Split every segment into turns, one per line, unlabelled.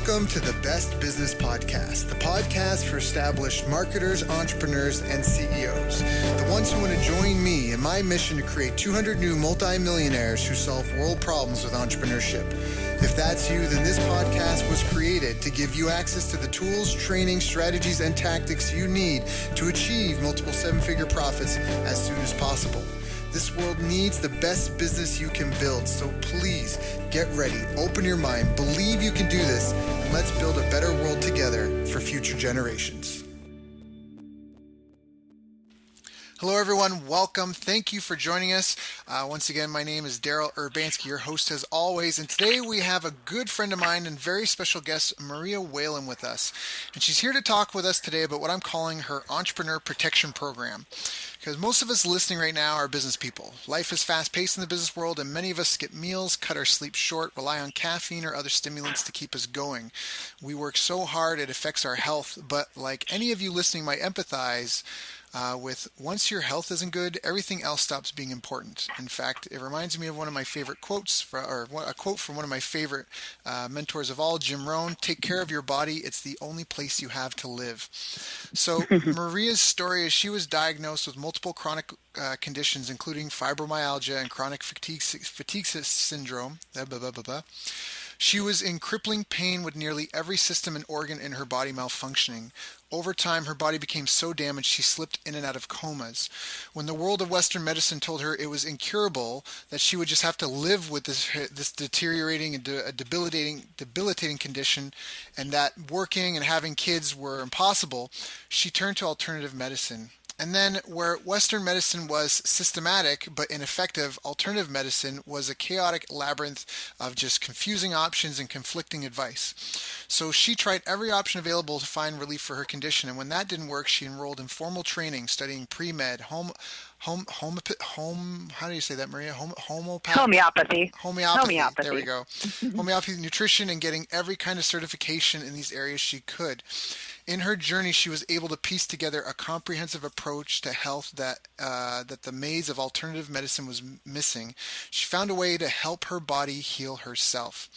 Welcome to the Best Business Podcast, the podcast for established marketers, entrepreneurs, and CEOs. The ones who want to join me in my mission to create 200 new multi-millionaires who solve world problems with entrepreneurship. If that's you, then this podcast was created to give you access to the tools, training, strategies, and tactics you need to achieve multiple seven-figure profits as soon as possible. This world needs the best business you can build, so please get ready, open your mind, believe you can do this, and let's build a better world together for future generations. Hello everyone, welcome. Thank you for joining us. Once again, my name is Daryl Urbanski, your host as always, and today we have a good friend of mine and very special guest, Maria Whalen, with us. And she's here to talk with us today about what I'm calling her Entrepreneur Protection Program. Because most of us listening right now are business people. Life is fast-paced in the business world, and many of us skip meals, cut our sleep short, rely on caffeine or other stimulants to keep us going. We work so hard it affects our health, but like any of you listening might empathize with once your health isn't good, everything else stops being important. In fact, it reminds me of one of my favorite quotes, a quote from one of my favorite mentors of all, Jim Rohn: "Take care of your body. It's the only place you have to live." So Maria's story is she was diagnosed with multiple chronic conditions, including fibromyalgia and chronic fatigue syndrome. She was in crippling pain with nearly every system and organ in her body malfunctioning. Over time, her body became so damaged she slipped in and out of comas. When the world of Western medicine told her it was incurable, that she would just have to live with this deteriorating and debilitating condition, and that working and having kids were impossible, she turned to alternative medicine. And then where Western medicine was systematic but ineffective, alternative medicine was a chaotic labyrinth of just confusing options and conflicting advice. So she tried every option available to find relief for her condition, and when that didn't work, she enrolled in formal training, studying pre-med, how do you say that, Maria?
Homeopathy.
There we go. Homeopathy, nutrition, and getting every kind of certification in these areas she could. In her journey, she was able to piece together a comprehensive approach to health that the maze of alternative medicine was missing. She found a way to help her body heal herself.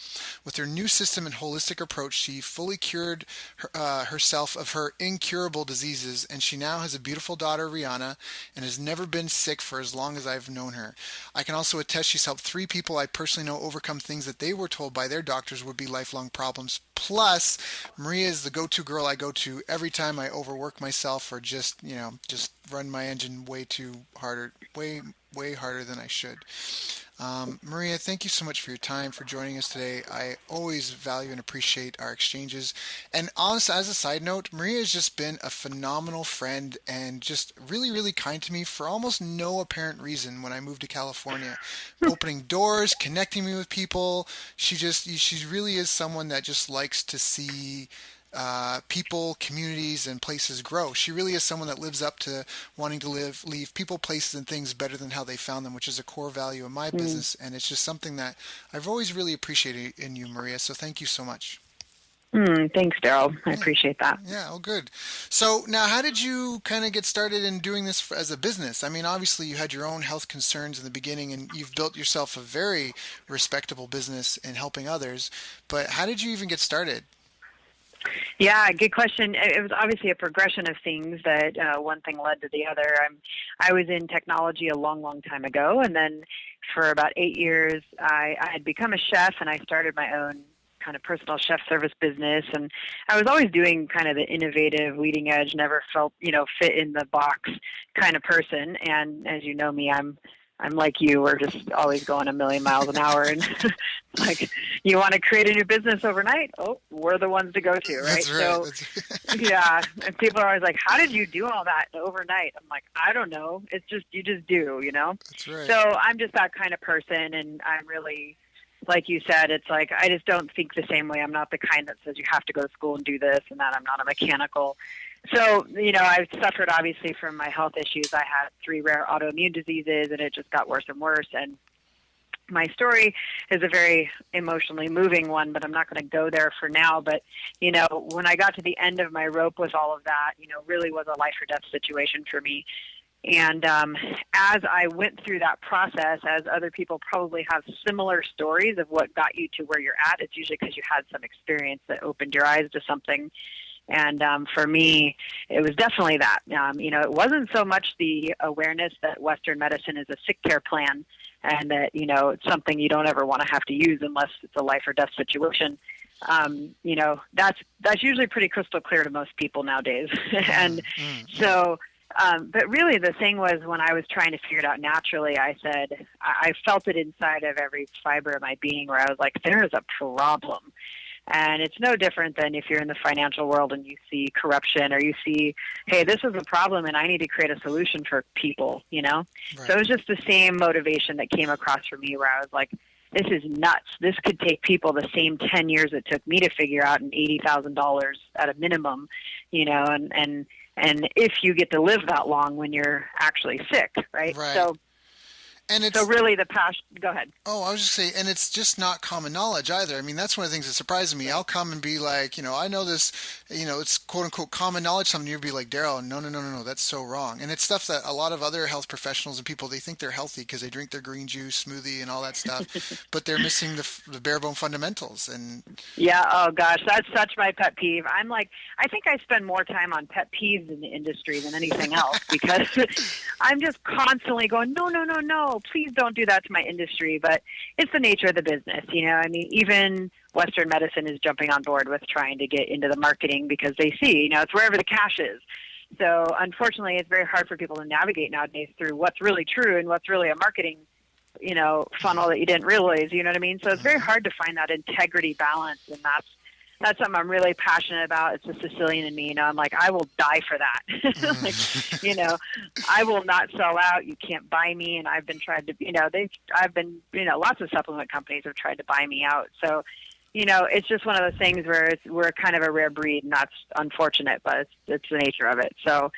With her new system and holistic approach, she fully cured herself of her incurable diseases, and she now has a beautiful daughter, Rihanna, and has never been sick for as long as I've known her. I can also attest she's helped 3 people I personally know overcome things that they were told by their doctors would be lifelong problems. Plus, Maria is the go-to girl I go to every time I overwork myself or just run my engine way harder than I should. Maria, thank you so much for your time, for joining us today. I always value and appreciate our exchanges. And honestly, as a side note, Maria has just been a phenomenal friend and just really, really kind to me for almost no apparent reason when I moved to California. Opening doors, connecting me with people. She really is someone that just likes to see people, communities, and places grow. She really is someone that lives up to wanting to leave people, places, and things better than how they found them, which is a core value of my business. And it's just something that I've always really appreciated in you, Maria. So thank you so much.
Thanks, Daryl. I appreciate that.
Yeah, oh, good. So now, how did you kind of get started in doing this as a business? I mean, obviously you had your own health concerns in the beginning, and you've built yourself a very respectable business in helping others. But how did you even get started?
Yeah, good question. It was obviously a progression of things that one thing led to the other. I was in technology a long, long time ago, and then for about 8 years, I had become a chef, and I started my own kind of personal chef service business. And I was always doing kind of the innovative, leading edge, never felt, fit in the box kind of person. And as you know me, I'm like you. We're just always going a million miles an hour, and like, you want to create a new business overnight? Oh, we're the ones to go to, right?
That's right.
So, yeah. And people are always like, "How did you do all that overnight?" I'm like, "I don't know. It's just you just do,
That's right.
So I'm just that kind of person, and I'm really, like you said, it's like I just don't think the same way. I'm not the kind that says you have to go to school and do this and that. I'm not a mechanical. So, I've suffered obviously from my health issues. I had 3 rare autoimmune diseases, and it just got worse and worse. And my story is a very emotionally moving one, but I'm not going to go there for now. But, when I got to the end of my rope with all of that, really was a life or death situation for me. And as I went through that process, as other people probably have similar stories of what got you to where you're at, it's usually because you had some experience that opened your eyes to something. And for me, it was definitely that. It wasn't so much the awareness that Western medicine is a sick care plan and that, it's something you don't ever want to have to use unless it's a life or death situation. That's usually pretty crystal clear to most people nowadays. And so, but really the thing was, when I was trying to figure it out naturally, I said, I felt it inside of every fiber of my being where I was like, there is a problem. And it's no different than if you're in the financial world and you see corruption, or you see, hey, this is a problem and I need to create a solution for people, Right. So it was just the same motivation that came across for me, where I was like, this is nuts. This could take people the same 10 years it took me to figure out, and $80,000 at a minimum, and if you get to live that long when you're actually sick, right?
Right. And
so really the passion, go ahead.
Oh, I was just saying, and it's just not common knowledge either. I mean, that's one of the things that surprises me. I'll come and be like, I know this, it's quote unquote common knowledge. Something you'd be like, Daryl, no, that's so wrong. And it's stuff that a lot of other health professionals and people, they think they're healthy because they drink their green juice smoothie and all that stuff, but they're missing the bare bone fundamentals. And
yeah, oh gosh, that's such my pet peeve. I'm like, I think I spend more time on pet peeves in the industry than anything else, because I'm just constantly going, no, please don't do that to my industry. But it's the nature of the business, even Western medicine is jumping on board with trying to get into the marketing because they see, it's wherever the cash is. So unfortunately, it's very hard for people to navigate nowadays through what's really true and what's really a marketing, funnel that you didn't realize, you know what I mean? So it's very hard to find that integrity balance. And that's something I'm really passionate about. It's the Sicilian in me. I'm like, I will die for that. I will not sell out. You can't buy me. And I've been tried to, lots of supplement companies have tried to buy me out. So, it's just one of those things where we're kind of a rare breed, and that's unfortunate, but it's the nature of it. So,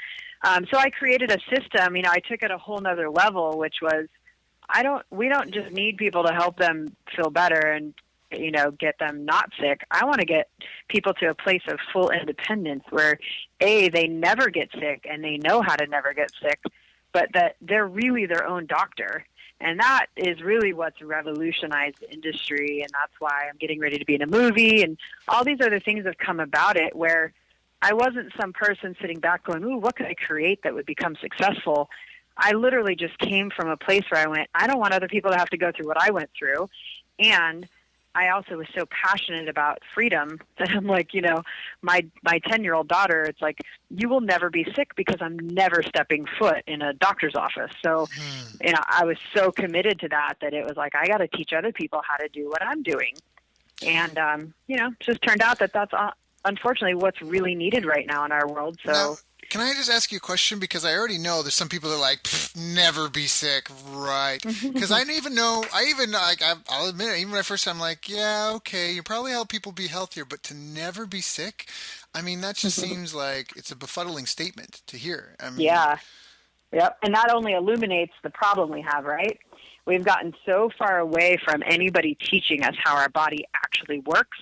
so I created a system, I took it a whole nother level, which was, we don't just need people to help them feel better and, get them not sick. I want to get people to a place of full independence where they never get sick and they know how to never get sick, but that they're really their own doctor. And that is really what's revolutionized the industry. And that's why I'm getting ready to be in a movie, and all these other things have come about it, where I wasn't some person sitting back going, ooh, what could I create that would become successful? I literally just came from a place where I went, I don't want other people to have to go through what I went through. And I also was so passionate about freedom that I'm like, my 10-year-old daughter, it's like, you will never be sick because I'm never stepping foot in a doctor's office. So, I was so committed to that it was like, I got to teach other people how to do what I'm doing. And, it just turned out that that's unfortunately what's really needed right now in our world. So.
Now, can I just ask you a question? Because I already know there's some people that are like, never be sick, right? Because I even know, I'll admit it, even when I first time, I'm like, yeah, okay, you probably help people be healthier, but to never be sick, I mean, that just seems like it's a befuddling statement to hear.
Yeah. Yep. And that only illuminates the problem we have, right? We've gotten so far away from anybody teaching us how our body actually works,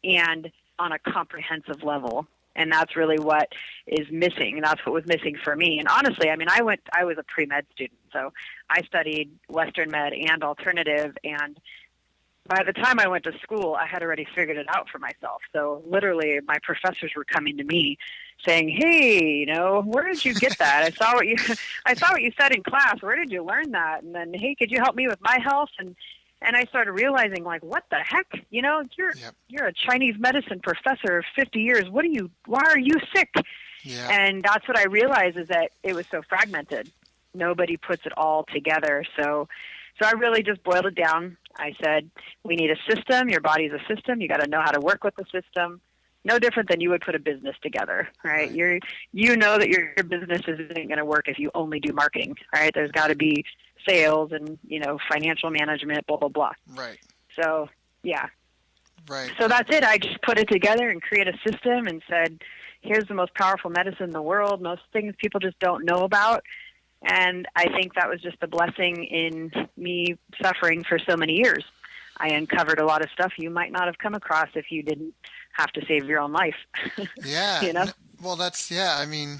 and on a comprehensive level. And that's really what is missing. And that's what was missing for me. And honestly, I was a pre-med student. So I studied Western med and alternative. And by the time I went to school, I had already figured it out for myself. So literally my professors were coming to me saying, hey, where did you get that? I saw what you said in class. Where did you learn that? And then, hey, could you help me with my health? And I started realizing, like, what the heck? You're a Chinese medicine professor of 50 years. Why are you sick?
Yeah.
And that's what I realized, is that it was so fragmented. Nobody puts it all together. So I really just boiled it down. I said, we need a system. Your body's a system. You got to know how to work with the system. No different than you would put a business together, right? You know that your business isn't going to work if you only do marketing, right? There's got to be sales and, financial management, blah, blah, blah.
Right.
So, yeah.
Right.
So that's it. I just put it together and created a system and said, here's the most powerful medicine in the world. Most things people just don't know about. And I think that was just a blessing in me suffering for so many years. I uncovered a lot of stuff you might not have come across if you didn't have to save your own life.
Yeah.
You know?
Well, that's, yeah, I mean,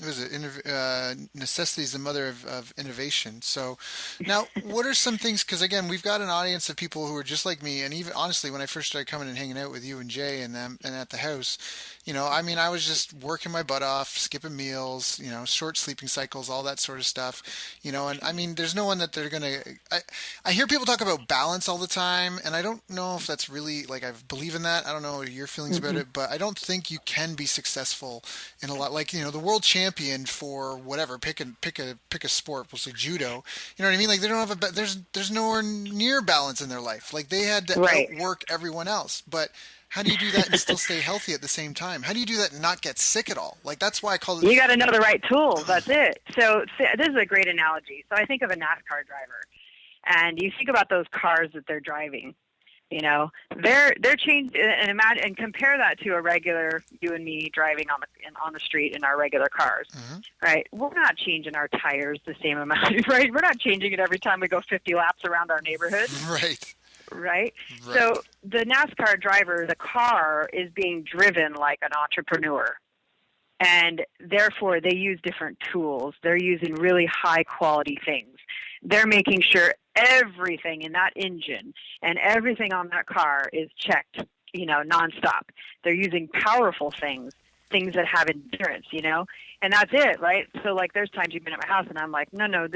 was it? Necessity is the mother of innovation. So now, what are some things? Because again, we've got an audience of people who are just like me, and even honestly, when I first started coming and hanging out with you and Jay and them, and at the house, I mean, I was just working my butt off, skipping meals, short sleeping cycles, all that sort of stuff, and I mean, there's no one that they're gonna. I hear people talk about balance all the time, and I don't know if that's really like I believe in that. I don't know your feelings about
Hmm.
it, but I don't think you can be successful in a lot like the world champion for whatever pick a sport, we'll say judo. You know what I mean? Like they don't have there's nowhere near balance in their life. Like they had to
Right.
outwork everyone else, but how do you do that and still stay healthy at the same time? How do you do that and not get sick at all? Like that's why I call it.
You got to know the right tools. That's it. So this is a great analogy. So I think of a NASCAR driver, and you think about those cars that they're driving. They're changed, and imagine and compare that to a regular you and me driving on the street in our regular cars,
Mhm.
right? We're not changing our tires the same amount, right? We're not changing it every time we go 50 laps around our neighborhood,
Right,
right?
right.
So the NASCAR driver, the car is being driven like an entrepreneur, and therefore they use different tools. They're using really high quality things. They're making sure everything in that engine and everything on that car is checked, nonstop. They're using powerful things that have endurance, and that's it, right? So like there's times you've been at my house and I'm like, no,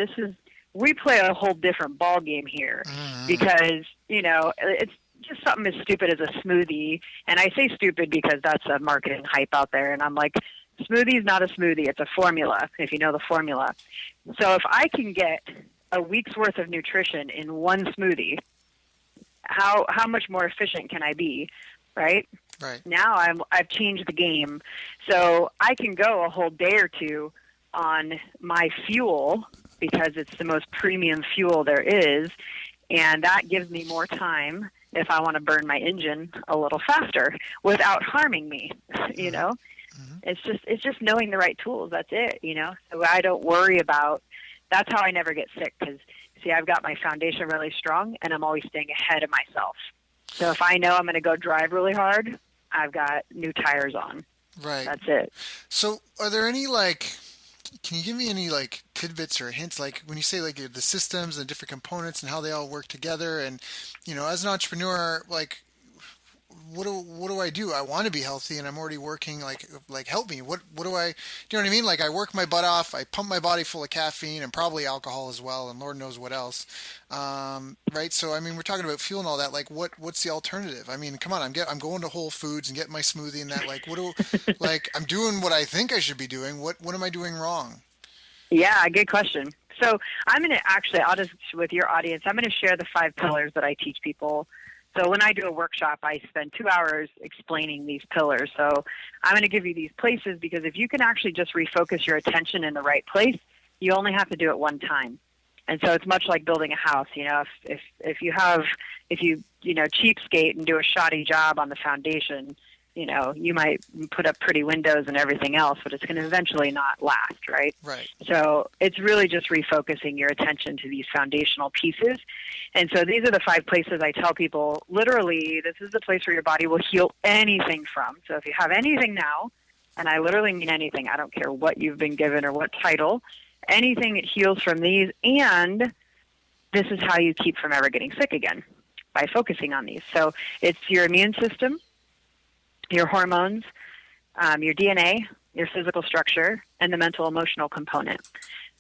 we play a whole different ball game here
Mhm.
because, it's just something as stupid as a smoothie. And I say stupid because that's a marketing hype out there. And I'm like, smoothie is not a smoothie. It's a formula, if you know the formula. So if I can get a week's worth of nutrition in one smoothie, how much more efficient can I be, right?
Right.
Now I've changed the game, so I can go a whole day or two on my fuel because it's the most premium fuel there is, and that gives me more time if I want to burn my engine a little faster without harming me. you
Mhm.
know,
Mhm.
it's just knowing the right tools. That's it. So I don't worry about. That's how I never get sick because see, I've got my foundation really strong, and I'm always staying ahead of myself. So if I know I'm going to go drive really hard, I've got new tires on.
Right.
That's it.
So, are there any like, can you give me any like tidbits or hints, like when you say like the systems and different components and how they all work together, and as an entrepreneur, like what do I do? I want to be healthy and I'm already working like help me. What do you know what I mean? Like I work my butt off, I pump my body full of caffeine and probably alcohol as well, and Lord knows what else. Right? So I mean, we're talking about fuel and all that. Like what's the alternative? I mean, come on, I'm going to Whole Foods and getting my smoothie and that. Like like I'm doing what I think I should be doing. What am I doing wrong?
Yeah, good question. So I'm going to actually, I'll just, with your audience, I'm going to share the 5 pillars that I teach people. So when I do a workshop, I spend 2 hours explaining these pillars. So I'm going to give you these places because if you can actually just refocus your attention in the right place, you only have to do it one time. And so it's much like building a house. If you cheapskate and do a shoddy job on the foundation, you might put up pretty windows and everything else, but it's going to eventually not last, right?
Right.
So it's really just refocusing your attention to these foundational pieces. And so these are the 5 places I tell people, literally, this is the place where your body will heal anything from. So if you have anything now, and I literally mean anything, I don't care what you've been given or what title, anything that heals from these, and this is how you keep from ever getting sick again, by focusing on these. So it's your immune system, your hormones, your DNA, your physical structure, and the mental emotional component.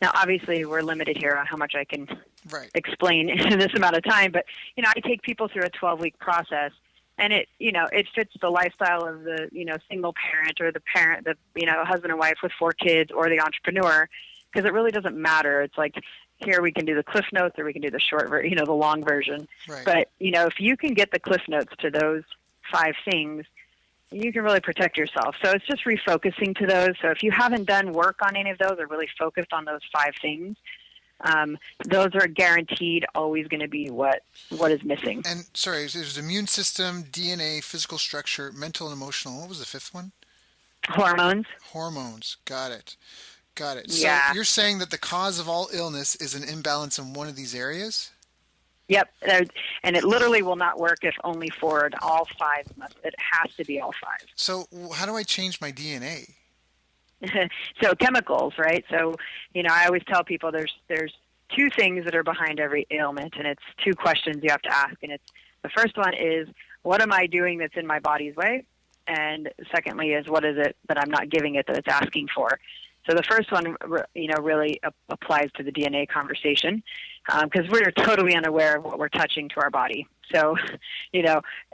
Now, obviously, we're limited here on how much I can
Right.
explain in this amount of time, but I take people through a 12-week process, and it fits the lifestyle of the single parent or the parent, the husband and wife with 4 kids, or the entrepreneur, because it really doesn't matter. It's like here we can do the cliff notes, or we can do the the long version.
Right.
But if you can get the cliff notes to those 5 things, you can really protect yourself. So it's just refocusing to those. So if you haven't done work on any of those or really focused on those 5 things, those are guaranteed always going to be what is missing.
And sorry, there's immune system, DNA, physical structure, mental and emotional. What was the 5th one?
Hormones.
Hormones. Got it. Got it. So
Yeah.
you're saying that the cause of all illness is an imbalance in one of these areas?
Yep. And it literally will not work if only 4. All 5 must. It has to be all 5.
So how do I change my DNA?
So chemicals, right? So, I always tell people there's two things that are behind every ailment, and it's two questions you have to ask. And it's the first one is, what am I doing that's in my body's way? And secondly is, what is it that I'm not giving it that it's asking for? So the first one, really applies to the DNA conversation, because we're totally unaware of what we're touching to our body. So,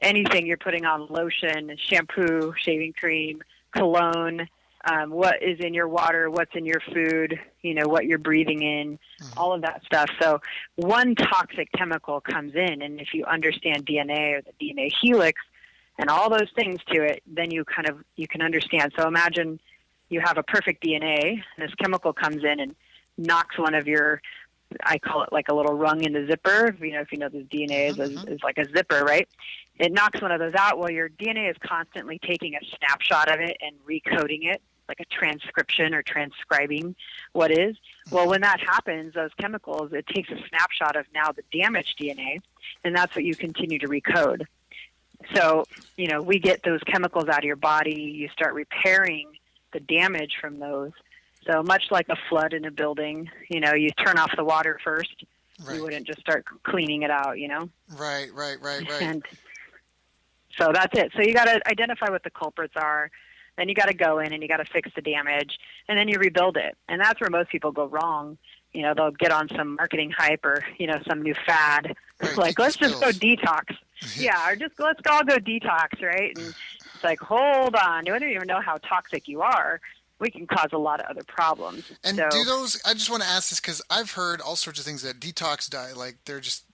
anything you're putting on, lotion, shampoo, shaving cream, cologne, what is in your water, what's in your food, what you're breathing in, all of that stuff. So one toxic chemical comes in, and if you understand DNA or the DNA helix and all those things to it, then you can understand. So imagine you have a perfect DNA, and this chemical comes in and knocks one of your, I call it like a little rung in the zipper. If you know this DNA is like a zipper, right? It knocks one of those out. Well, your DNA is constantly taking a snapshot of it and recoding it, like a transcription or transcribing what is. Well, when that happens, those chemicals, it takes a snapshot of now the damaged DNA, and that's what you continue to recode. So, we get those chemicals out of your body. You start repairing the damage from those. So much like a flood in a building, you turn off the water first. Right. You wouldn't just start cleaning it out,
Right.
And so that's it. So you got to identify what the culprits are. Then you got to go in and you got to fix the damage, and then you rebuild it. And that's where most people go wrong. They'll get on some marketing hype or, some new fad.
Right,
like, let's just go detox. Yeah, or just let's all go detox, right? And it's like, hold on. You don't even know how toxic you are. We can cause a lot of other problems.
And do those, I just want to ask this because I've heard all sorts of things that detox diet, like they just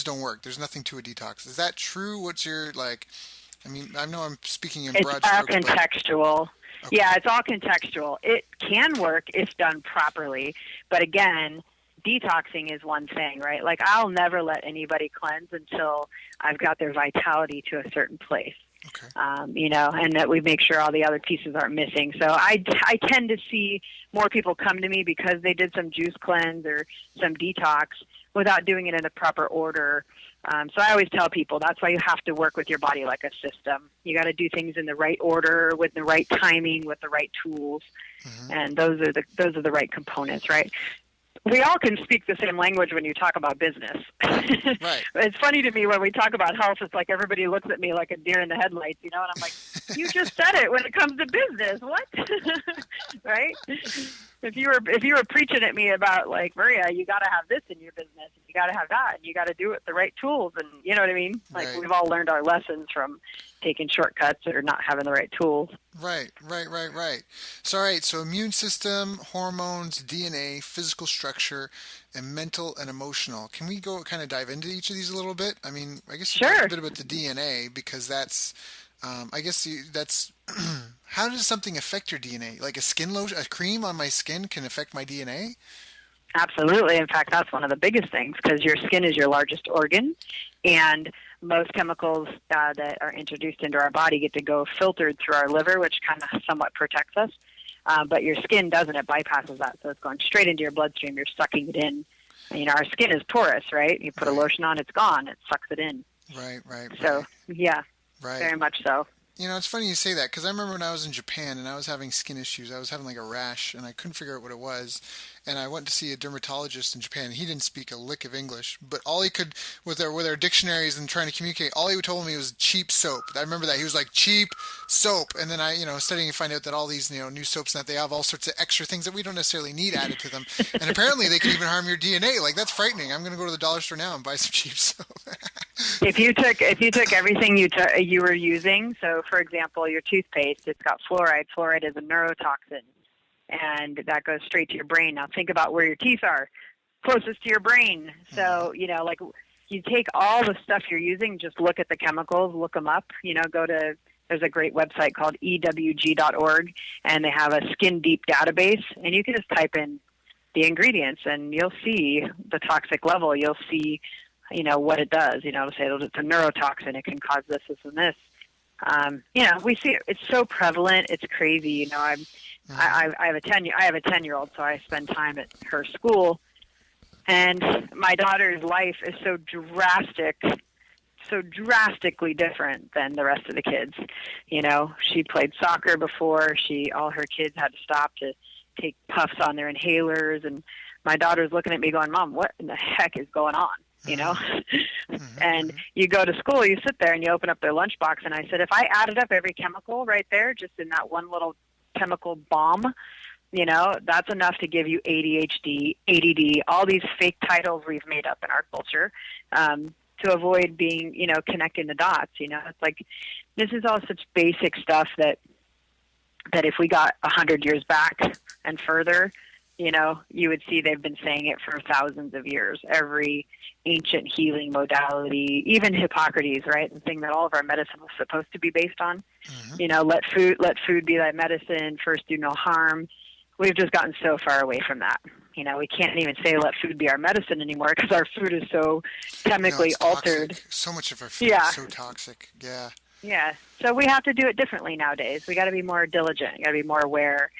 don't work. There's nothing to a detox. Is that true? What's your, I know I'm speaking in broad strokes.
It's all contextual. Okay. Yeah, it's all contextual. It can work if done properly. But again, detoxing is one thing, right? Like, I'll never let anybody cleanse until I've got their vitality to a certain place.
Okay.
And that we make sure all the other pieces aren't missing. So I tend to see more people come to me because they did some juice cleanse or some detox without doing it in the proper order. So I always tell people that's why you have to work with your body like a system. You got to do things in the right order, with the right timing, with the right tools, and those are the right components, right? We all can speak the same language when you talk about business.
Right.
It's funny to me when we talk about health, it's like everybody looks at me like a deer in the headlights, and I'm like, you just said it when it comes to business. What? Right? If you were preaching at me about, like, Maria, you got to have this in your business, you got to have that, and you got to do it with the right tools, and you know what I mean? Like, We've all learned our lessons from taking shortcuts or not having the right tools.
Right. So, all right. So immune system, hormones, DNA, physical structure, and mental and emotional. Can we go kind of dive into each of these a little bit? I mean, I guess you talked a bit about the DNA because that's, that's, how does something affect your DNA? Like a skin lotion, a cream on my skin can affect my DNA?
Absolutely. In fact, that's one of the biggest things because your skin is your largest organ, and most chemicals that are introduced into our body get to go filtered through our liver, which kind of somewhat protects us. But your skin doesn't. It bypasses that. So it's going straight into your bloodstream. You're sucking it in. Our skin is porous, right? You put a lotion on, it's gone. It sucks it in.
Right.
So, yeah, very much so.
It's funny you say that because I remember when I was in Japan and I was having skin issues. I was having like a rash and I couldn't figure out what it was. And I went to see a dermatologist in Japan. He didn't speak a lick of English, but all he could, with our dictionaries and trying to communicate, all he told me was cheap soap. I remember that. He was like, cheap soap. And then I, studying to find out that all these, new soaps and that they have all sorts of extra things that we don't necessarily need added to them. And apparently they can even harm your DNA. Like, that's frightening. I'm going to go to the dollar store now and buy some cheap soap.
If you took everything you were using, so for example, your toothpaste, it's got fluoride. Fluoride is a neurotoxin, and that goes straight to your brain. Now think about where your teeth are, closest to your brain. So like you take all the stuff you're using, just look at the chemicals, look them up. There's a great website called ewg.org, and they have a skin deep database, and you can just type in the ingredients, and you'll see the toxic level. You'll see what it does, say it's a neurotoxin, it can cause this, this, and this. We see it. It's so prevalent. It's crazy. I have a 10-year-old, so I spend time at her school, and my daughter's life is so drastic so drastically different than the rest of the kids. She played soccer before. All her kids had to stop to take puffs on their inhalers, and my daughter's looking at me going, "Mom, what in the heck is going on?" And you go to school, you sit there and you open up their lunchbox, and I said, if I added up every chemical right there, just in that one little chemical bomb, that's enough to give you ADHD, ADD, all these fake titles we've made up in our culture, to avoid being, connecting the dots. It's like, this is all such basic stuff that if we got 100 years back and further, you would see they've been saying it for thousands of years. Every ancient healing modality, even Hippocrates, right? The thing that all of our medicine was supposed to be based on. Let food be thy medicine, first do no harm. We've just gotten so far away from that. We can't even say let food be our medicine anymore because our food is so chemically altered.
Toxic. So much of our food is so toxic. Yeah.
Yeah. So we have to do it differently nowadays. We got to be more diligent. You got to be more aware,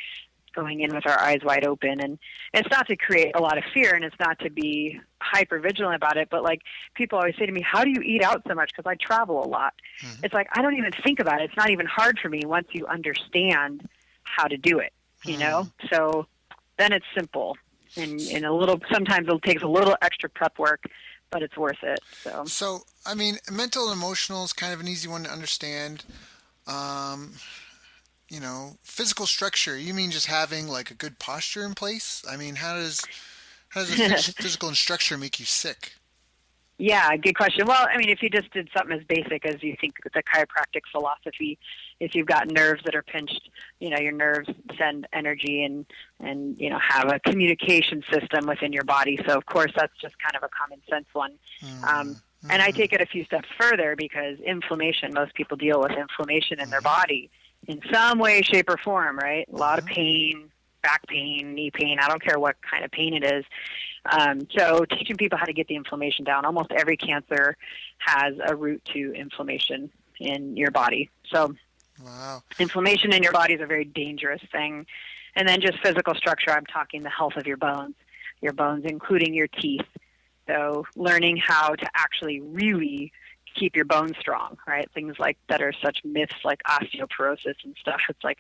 going in with our eyes wide open. And it's not to create a lot of fear, and it's not to be hyper vigilant about it. But like, people always say to me, how do you eat out so much? Because I travel a lot. It's like, I don't even think about it. It's not even hard for me once you understand how to do it, So then it's simple. And sometimes it takes a little extra prep work, but it's worth it.
So, I mean, mental and emotional is kind of an easy one to understand. Physical structure, you mean just having like a good posture in place? I mean, how does a physical structure make you sick?
Yeah, good question. Well, I mean, if you just did something as basic as you think the chiropractic philosophy, if you've got nerves that are pinched, your nerves send energy and have a communication system within your body. So, of course, that's just kind of a common sense one. And I take it a few steps further because inflammation, most people deal with inflammation in their body in some way, shape, or form, right? A lot of pain, back pain, knee pain, I don't care what kind of pain it is. So teaching people how to get the inflammation down. Almost every cancer has a root to inflammation in your body. So inflammation in your body is a very dangerous thing. And then just physical structure, I'm talking the health of your bones including your teeth. So learning how to actually really keep your bones strong, right? Things like that are such myths like osteoporosis and stuff. It's like,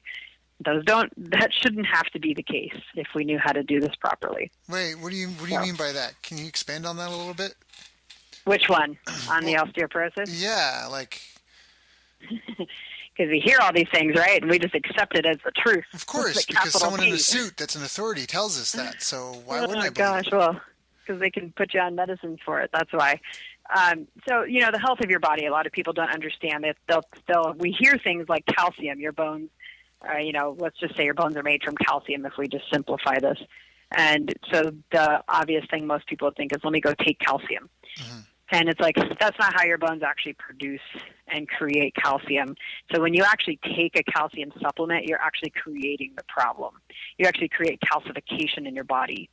that shouldn't have to be the case if we knew how to do this properly.
Wait, what do you mean by that? Can you expand on that a little bit?
Which one? On the osteoporosis?
Yeah, like...
Because we hear all these things, right? And we just accept it as the truth.
Of course, because someone in a suit that's an authority tells us that. So why wouldn't I believe
gosh, well, because they can put you on medicine for it. That's why. So, the health of your body, a lot of people don't understand it. We hear things like calcium, your bones, let's just say your bones are made from calcium if we just simplify this. And so the obvious thing most people think is, let me go take calcium. And it's like, that's not how your bones actually produce and create calcium. So when you actually take a calcium supplement, you're actually creating the problem. You actually create calcification in your body.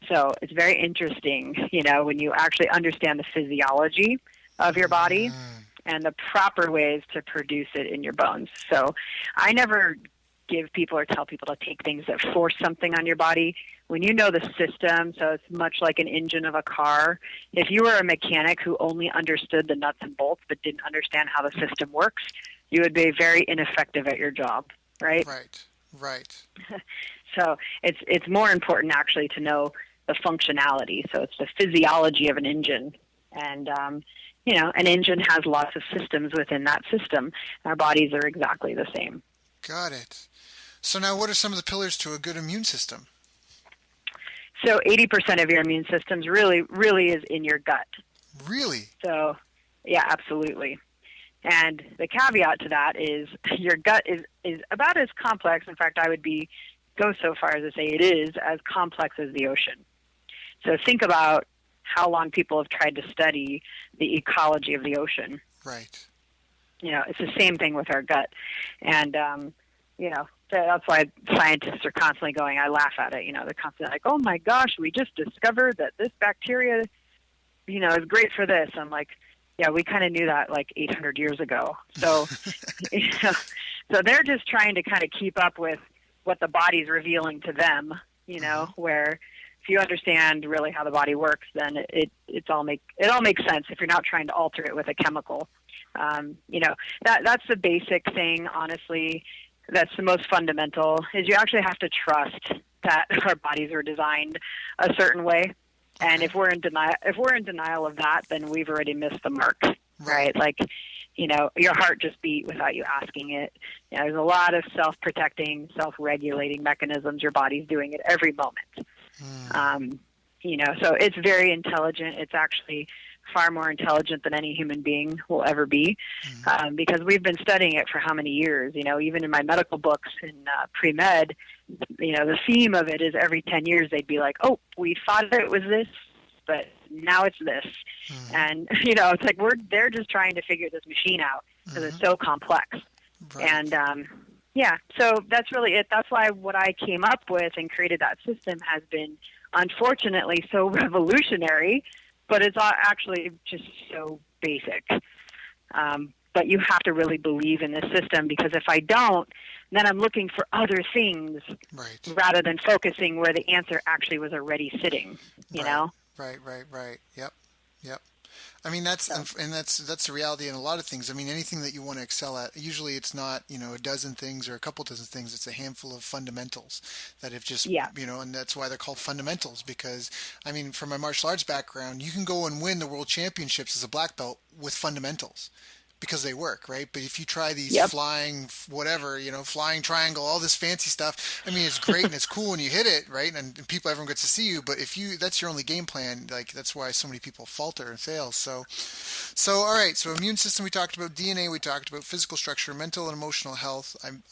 So it's very interesting, when you actually understand the physiology of your body and the proper ways to produce it in your bones. So I never give people or tell people to take things that force something on your body. When you know the system, so it's much like an engine of a car. If you were a mechanic who only understood the nuts and bolts but didn't understand how the system works, you would be very ineffective at your job, right?
Right.
So it's more important actually to know the functionality. So it's the physiology of an engine. And, an engine has lots of systems within that system. Our bodies are exactly the same.
Got it. So now what are some of the pillars to a good immune system?
So 80% of your immune system really is in your gut.
Really?
So, yeah, absolutely. And the caveat to that is your gut is about as complex. In fact, I would go so far as to say it is as complex as the ocean. So think about how long people have tried to study the ecology of the ocean.
Right.
It's the same thing with our gut. And, that's why scientists are constantly going, I laugh at it, they're constantly like, oh my gosh, we just discovered that this bacteria, is great for this. I'm like, yeah, we kind of knew that like 800 years ago. So, so they're just trying to kind of keep up with what the body's revealing to them, where if you understand really how the body works, then it all makes sense if you're not trying to alter it with a chemical. That's the basic thing, honestly. That's the most fundamental, is you actually have to trust that our bodies are designed a certain way. And if we're in denial of that, then we've already missed the mark, right? Like, your heart just beat without you asking it. There's a lot of self-protecting, self-regulating mechanisms. Your body's doing it every moment. So it's very intelligent. It's actually far more intelligent than any human being will ever be, because we've been studying it for how many years? Even in my medical books in pre-med, the theme of it is every 10 years they'd be like, oh, we thought it was this, but now it's this. And, it's like they're just trying to figure this machine out because it's so complex.
Right.
And, so that's really it. That's why what I came up with and created that system has been, unfortunately, so revolutionary, but it's actually just so basic. But you have to really believe in this system, because if I don't, then I'm looking for other things rather than focusing where the answer actually was already sitting, you know?
Right. Yep. I mean, that's the reality in a lot of things. I mean, anything that you want to excel at, usually it's not, a dozen things or a couple dozen things. It's a handful of fundamentals that have just, and that's why they're called fundamentals, because, I mean, from my martial arts background, you can go and win the world championships as a black belt with fundamentals, because they work, right? But if you try these flying, whatever, flying triangle, all this fancy stuff, I mean, it's great and it's cool when you hit it, right? And everyone gets to see you. But if that's your only game plan, like, that's why so many people falter and fail. So all right. So immune system, we talked about DNA, we talked about physical structure, mental and emotional health. I'm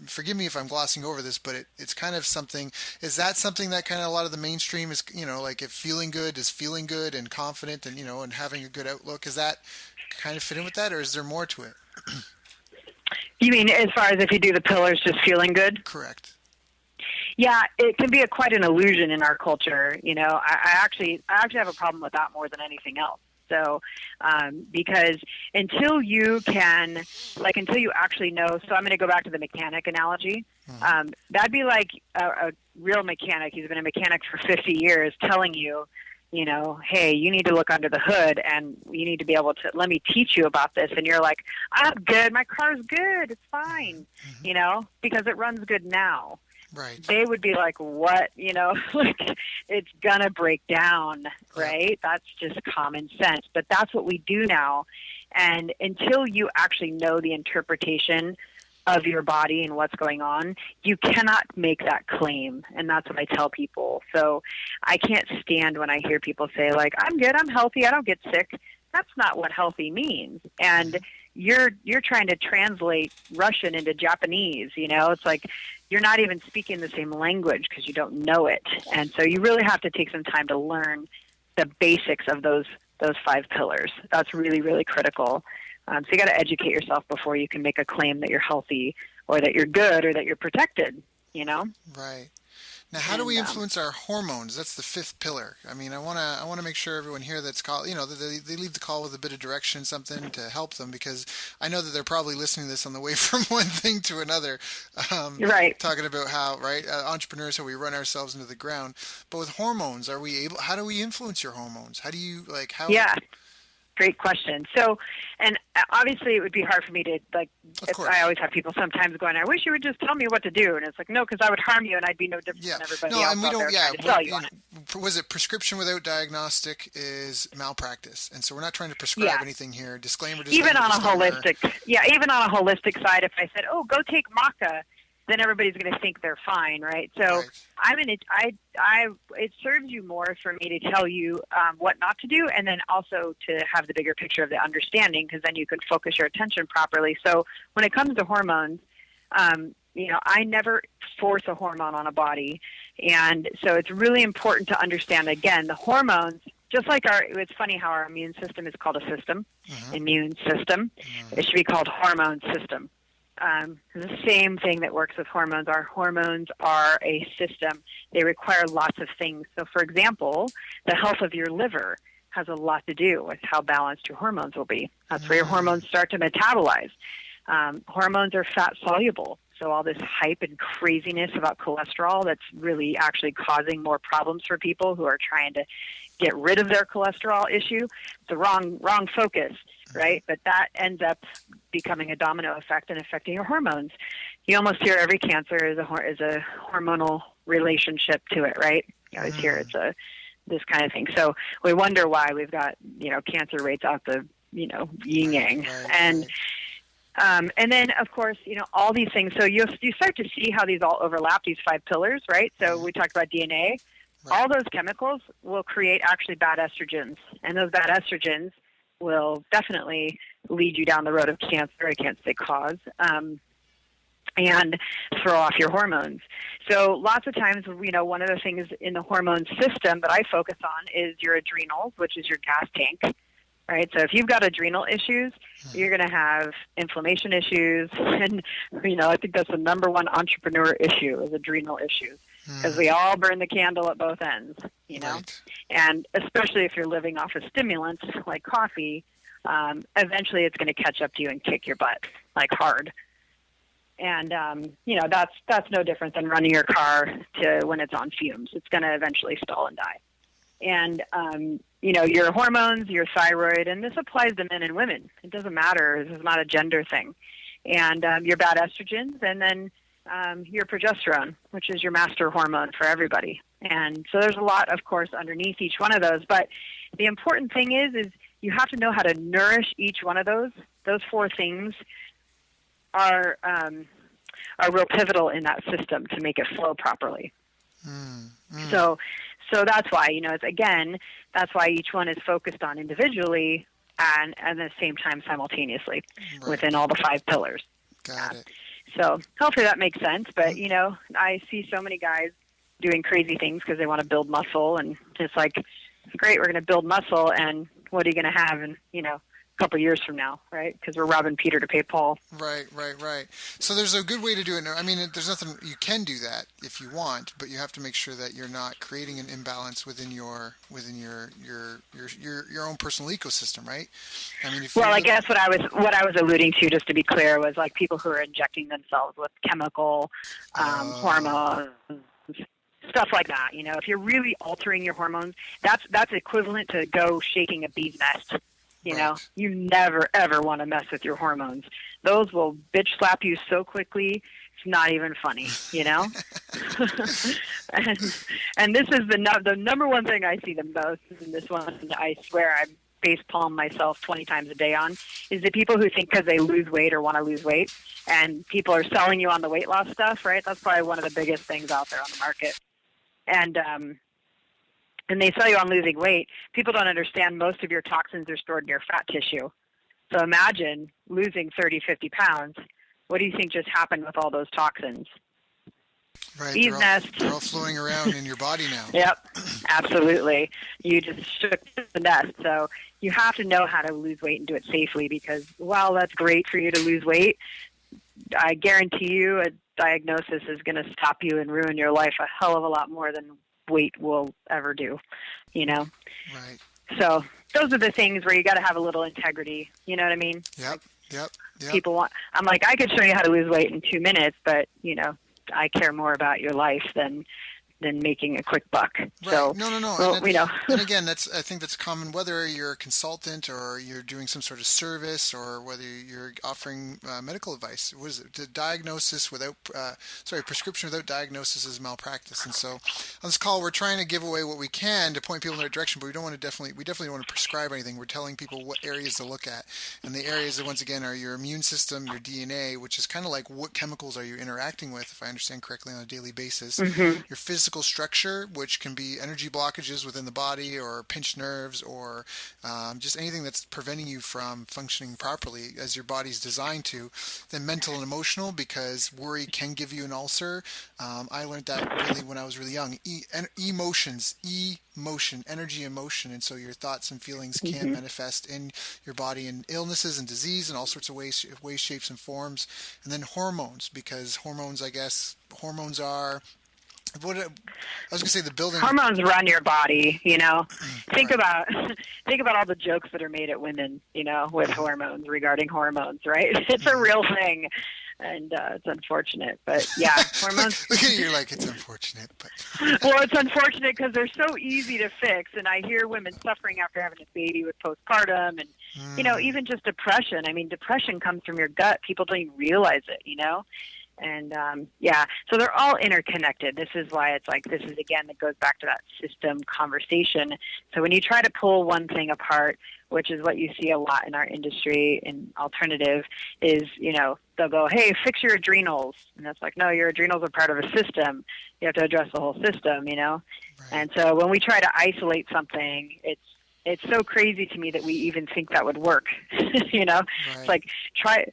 forgive me if I'm glossing over this, but it's kind of something. Is that something that kind of a lot of the mainstream is, like, if feeling good is feeling good and confident and and having a good outlook, is that kind of fit in with that, or is there more to it?
You mean as far as if you do the pillars just feeling good?
Correct.
Yeah, it can be quite an illusion in our culture. I actually have a problem with that more than anything else. So, because until you actually know, so I'm going to go back to the mechanic analogy. That'd be like a real mechanic. He's been a mechanic for 50 years telling you, hey, you need to look under the hood and you need to be able to, let me teach you about this. And you're like, I'm good. My car's good. It's fine, because it runs good now.
Right.
They would be like, what? Like, it's going to break down, right? That's just common sense. But that's what we do now. And until you actually know the interpretation of your body and what's going on, you cannot make that claim. And that's what I tell people. So I can't stand when I hear people say, like, I'm good, I'm healthy, I don't get sick. That's not what healthy means. And you're trying to translate Russian into Japanese, It's like you're not even speaking the same language because you don't know it. And so you really have to take some time to learn the basics of those 5 pillars. That's really, really critical. So you got to educate yourself before you can make a claim that you're healthy or that you're good or that you're protected,
Right. Now, how do we influence our hormones? That's the 5th pillar. I mean, I want to make sure everyone here that's called, they leave the call with a bit of direction, something to help them, because I know that they're probably listening to this on the way from one thing to another.
Right.
Talking about how, entrepreneurs, how we run ourselves into the ground. But with hormones, how do we influence your hormones? How do you,
Yeah. Great question. So, and obviously it would be hard for me to, I always have people sometimes going, I wish you would just tell me what to do. And it's like, no, because I would harm you and I'd be no different than everybody else.
And we don't,
trying to tell you on it.
Was it prescription without diagnostic is malpractice? And so we're not trying to prescribe anything here. Disclaimer.
Even on a holistic side, if I said, oh, go take maca, then everybody's going to think they're fine, right? So it serves you more for me to tell you what not to do, and then also to have the bigger picture of the understanding, because then you can focus your attention properly. So when it comes to hormones, I never force a hormone on a body, and so it's really important to understand, again, the hormones. Just like it's funny how our immune system is called a system, immune system. It should be called hormone system. The same thing that works with hormones. Our hormones are a system. They require lots of things. So, for example, the health of your liver has a lot to do with how balanced your hormones will be. That's where your hormones start to metabolize. Hormones are fat soluble. So all this hype and craziness about cholesterol that's really actually causing more problems for people who are trying to get rid of their cholesterol issue. It's the wrong focus, right? But that ends up becoming a domino effect and affecting your hormones. You almost hear every cancer is a hormonal relationship to it, right? You always hear it's this kind of thing. So we wonder why we've got, cancer rates out the, yin yang. And then, of course, all these things. So you start to see how these all overlap, these 5 pillars, right? So we talked about DNA. Right. All those chemicals will create actually bad estrogens. And those bad estrogens will definitely lead you down the road of cancer. I can't say cause. And throw off your hormones. So lots of times, one of the things in the hormone system that I focus on is your adrenals, which is your gas tank. Right. So if you've got adrenal issues, you're going to have inflammation issues. And, I think that's the number one entrepreneur issue is adrenal issues because we all burn the candle at both ends, Right. And especially if you're living off of stimulants like coffee, eventually it's going to catch up to you and kick your butt like hard. And, that's no different than running your car to when it's on fumes. It's going to eventually stall and die. And, your hormones, your thyroid, and this applies to men and women. It doesn't matter. This is not a gender thing. And your bad estrogens, and then your progesterone, which is your master hormone for everybody. And so there's a lot, of course, underneath each one of those. But the important thing is you have to know how to nourish each one of those. Those 4 things are real pivotal in that system to make it flow properly. So that's why, that's why each one is focused on individually and at the same time simultaneously within all the 5 pillars.
Got it.
So hopefully that makes sense. But, I see so many guys doing crazy things because they want to build muscle. And it's like, great, we're going to build muscle. And what are you going to have in, couple years from now, right? Because we're robbing Peter to pay Paul.
Right. So there's a good way to do it. I mean, there's nothing, you can do that if you want, but you have to make sure that you're not creating an imbalance within your own personal ecosystem, right? I mean,
I guess what I was alluding to, just to be clear, was like people who are injecting themselves with chemical hormones. Stuff like that, if you're really altering your hormones, that's equivalent to go shaking a bee's nest. Right. You never, ever want to mess with your hormones. Those will bitch slap you so quickly, it's not even funny, and this is the number one thing I see the most, and this one I swear I facepalm myself 20 times a day on, is the people who think because they lose weight or want to lose weight, and people are selling you on the weight loss stuff, right? That's probably one of the biggest things out there on the market. And they sell you on losing weight. People don't understand most of your toxins are stored in your fat tissue. So imagine losing 30, 50 pounds. What do you think just happened with all those toxins?
Right,
they're
all flowing around in your body now.
Yep, absolutely. You just shook the nest. So you have to know how to lose weight and do it safely because while that's great for you to lose weight, I guarantee you a diagnosis is going to stop you and ruin your life a hell of a lot more than weight will ever do,
Right.
So those are the things where you got to have a little integrity. You know what I mean?
Yep.
People I'm like, I could show you how to lose weight in 2 minutes, but I care more about your life than making a quick buck.
Right.
So
No.
Well,
and again, I think that's common, whether you're a consultant or you're doing some sort of service or whether you're offering medical advice. What is it? Prescription without diagnosis is malpractice. And so on this call, we're trying to give away what we can to point people in the right direction, but we definitely don't want to prescribe anything. We're telling people what areas to look at. And the areas, once again, are your immune system, your DNA, which is kind of like what chemicals are you interacting with, if I understand correctly, on a daily basis. Your physical structure, which can be energy blockages within the body or pinched nerves or just anything that's preventing you from functioning properly as your body's designed to. Then mental and emotional, because worry can give you an ulcer. I learned that really when I was really young. Emotion, energy and motion, and so your thoughts and feelings can manifest in your body in illnesses and disease and all sorts of ways, shapes, and forms. And then hormones, because hormones are What I was gonna say, the building.
Hormones run your body, you know. Think
Right.
about think about all the jokes that are made at women, you know, with hormones, regarding hormones, right? It's a real thing, and it's unfortunate, but yeah, hormones.
Look at you, you're like, it's unfortunate, but
Well, it's unfortunate because they're so easy to fix, and I hear women suffering after having a baby with postpartum, and you know, even just depression. I mean, depression comes from your gut. People don't even realize it, you know. And yeah, so they're all interconnected. This is why it's like, this is again, that goes back to that system conversation. So when you try to pull one thing apart, which is what you see a lot in our industry in alternative, is, you know, they'll go, hey, fix your adrenals. And that's like, no, your adrenals are part of a system. You have to address the whole system, you know?
right.
And so when we try to isolate something, it's so crazy to me that we even think that would work. You know,
Right.
it's like, try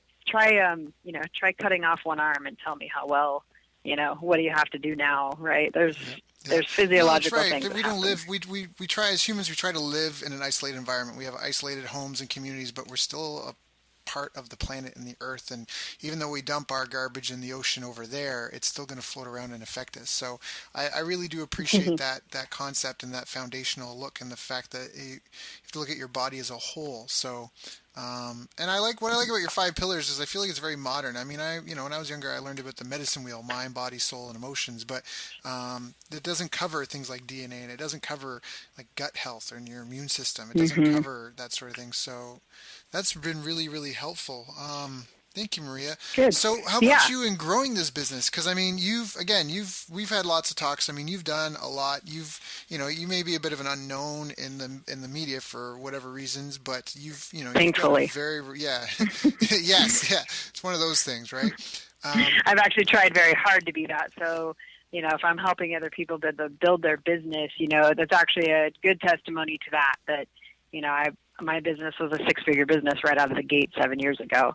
you know, try cutting off one arm and tell me how well, you know, what do you have to do now, right? There's physiological
no, that's right.
things that
We don't
happen.
live. We try as humans. We try to live in an isolated environment. We have isolated homes and communities, but we're still a part of the planet and the earth. And even though we dump our garbage in the ocean over there, it's still going to float around and affect us. So I really do appreciate that concept and that foundational look, and the fact that you have to look at your body as a whole. So. And what I like about your five pillars is I feel like it's very modern. I mean, when I was younger, I learned about the medicine wheel: mind, body, soul, and emotions. But it doesn't cover things like DNA, and it doesn't cover like gut health or your immune system. It doesn't
Hmm.
cover that sort of thing. So that's been really, really helpful. Thank you, Maria.
Good.
So, how
Yeah.
about you in growing this business? Because I mean, we've had lots of talks. I mean, you've done a lot. You may be a bit of an unknown in the media for whatever reasons, but you've got a
Thankfully.
very, yeah, yes, yeah. It's one of those things, right?
I've actually tried very hard to be that. So, you know, if I'm helping other people build their business, you know, that's actually a good testimony to that, you know, my business was a six-figure business right out of the gate 7 years ago,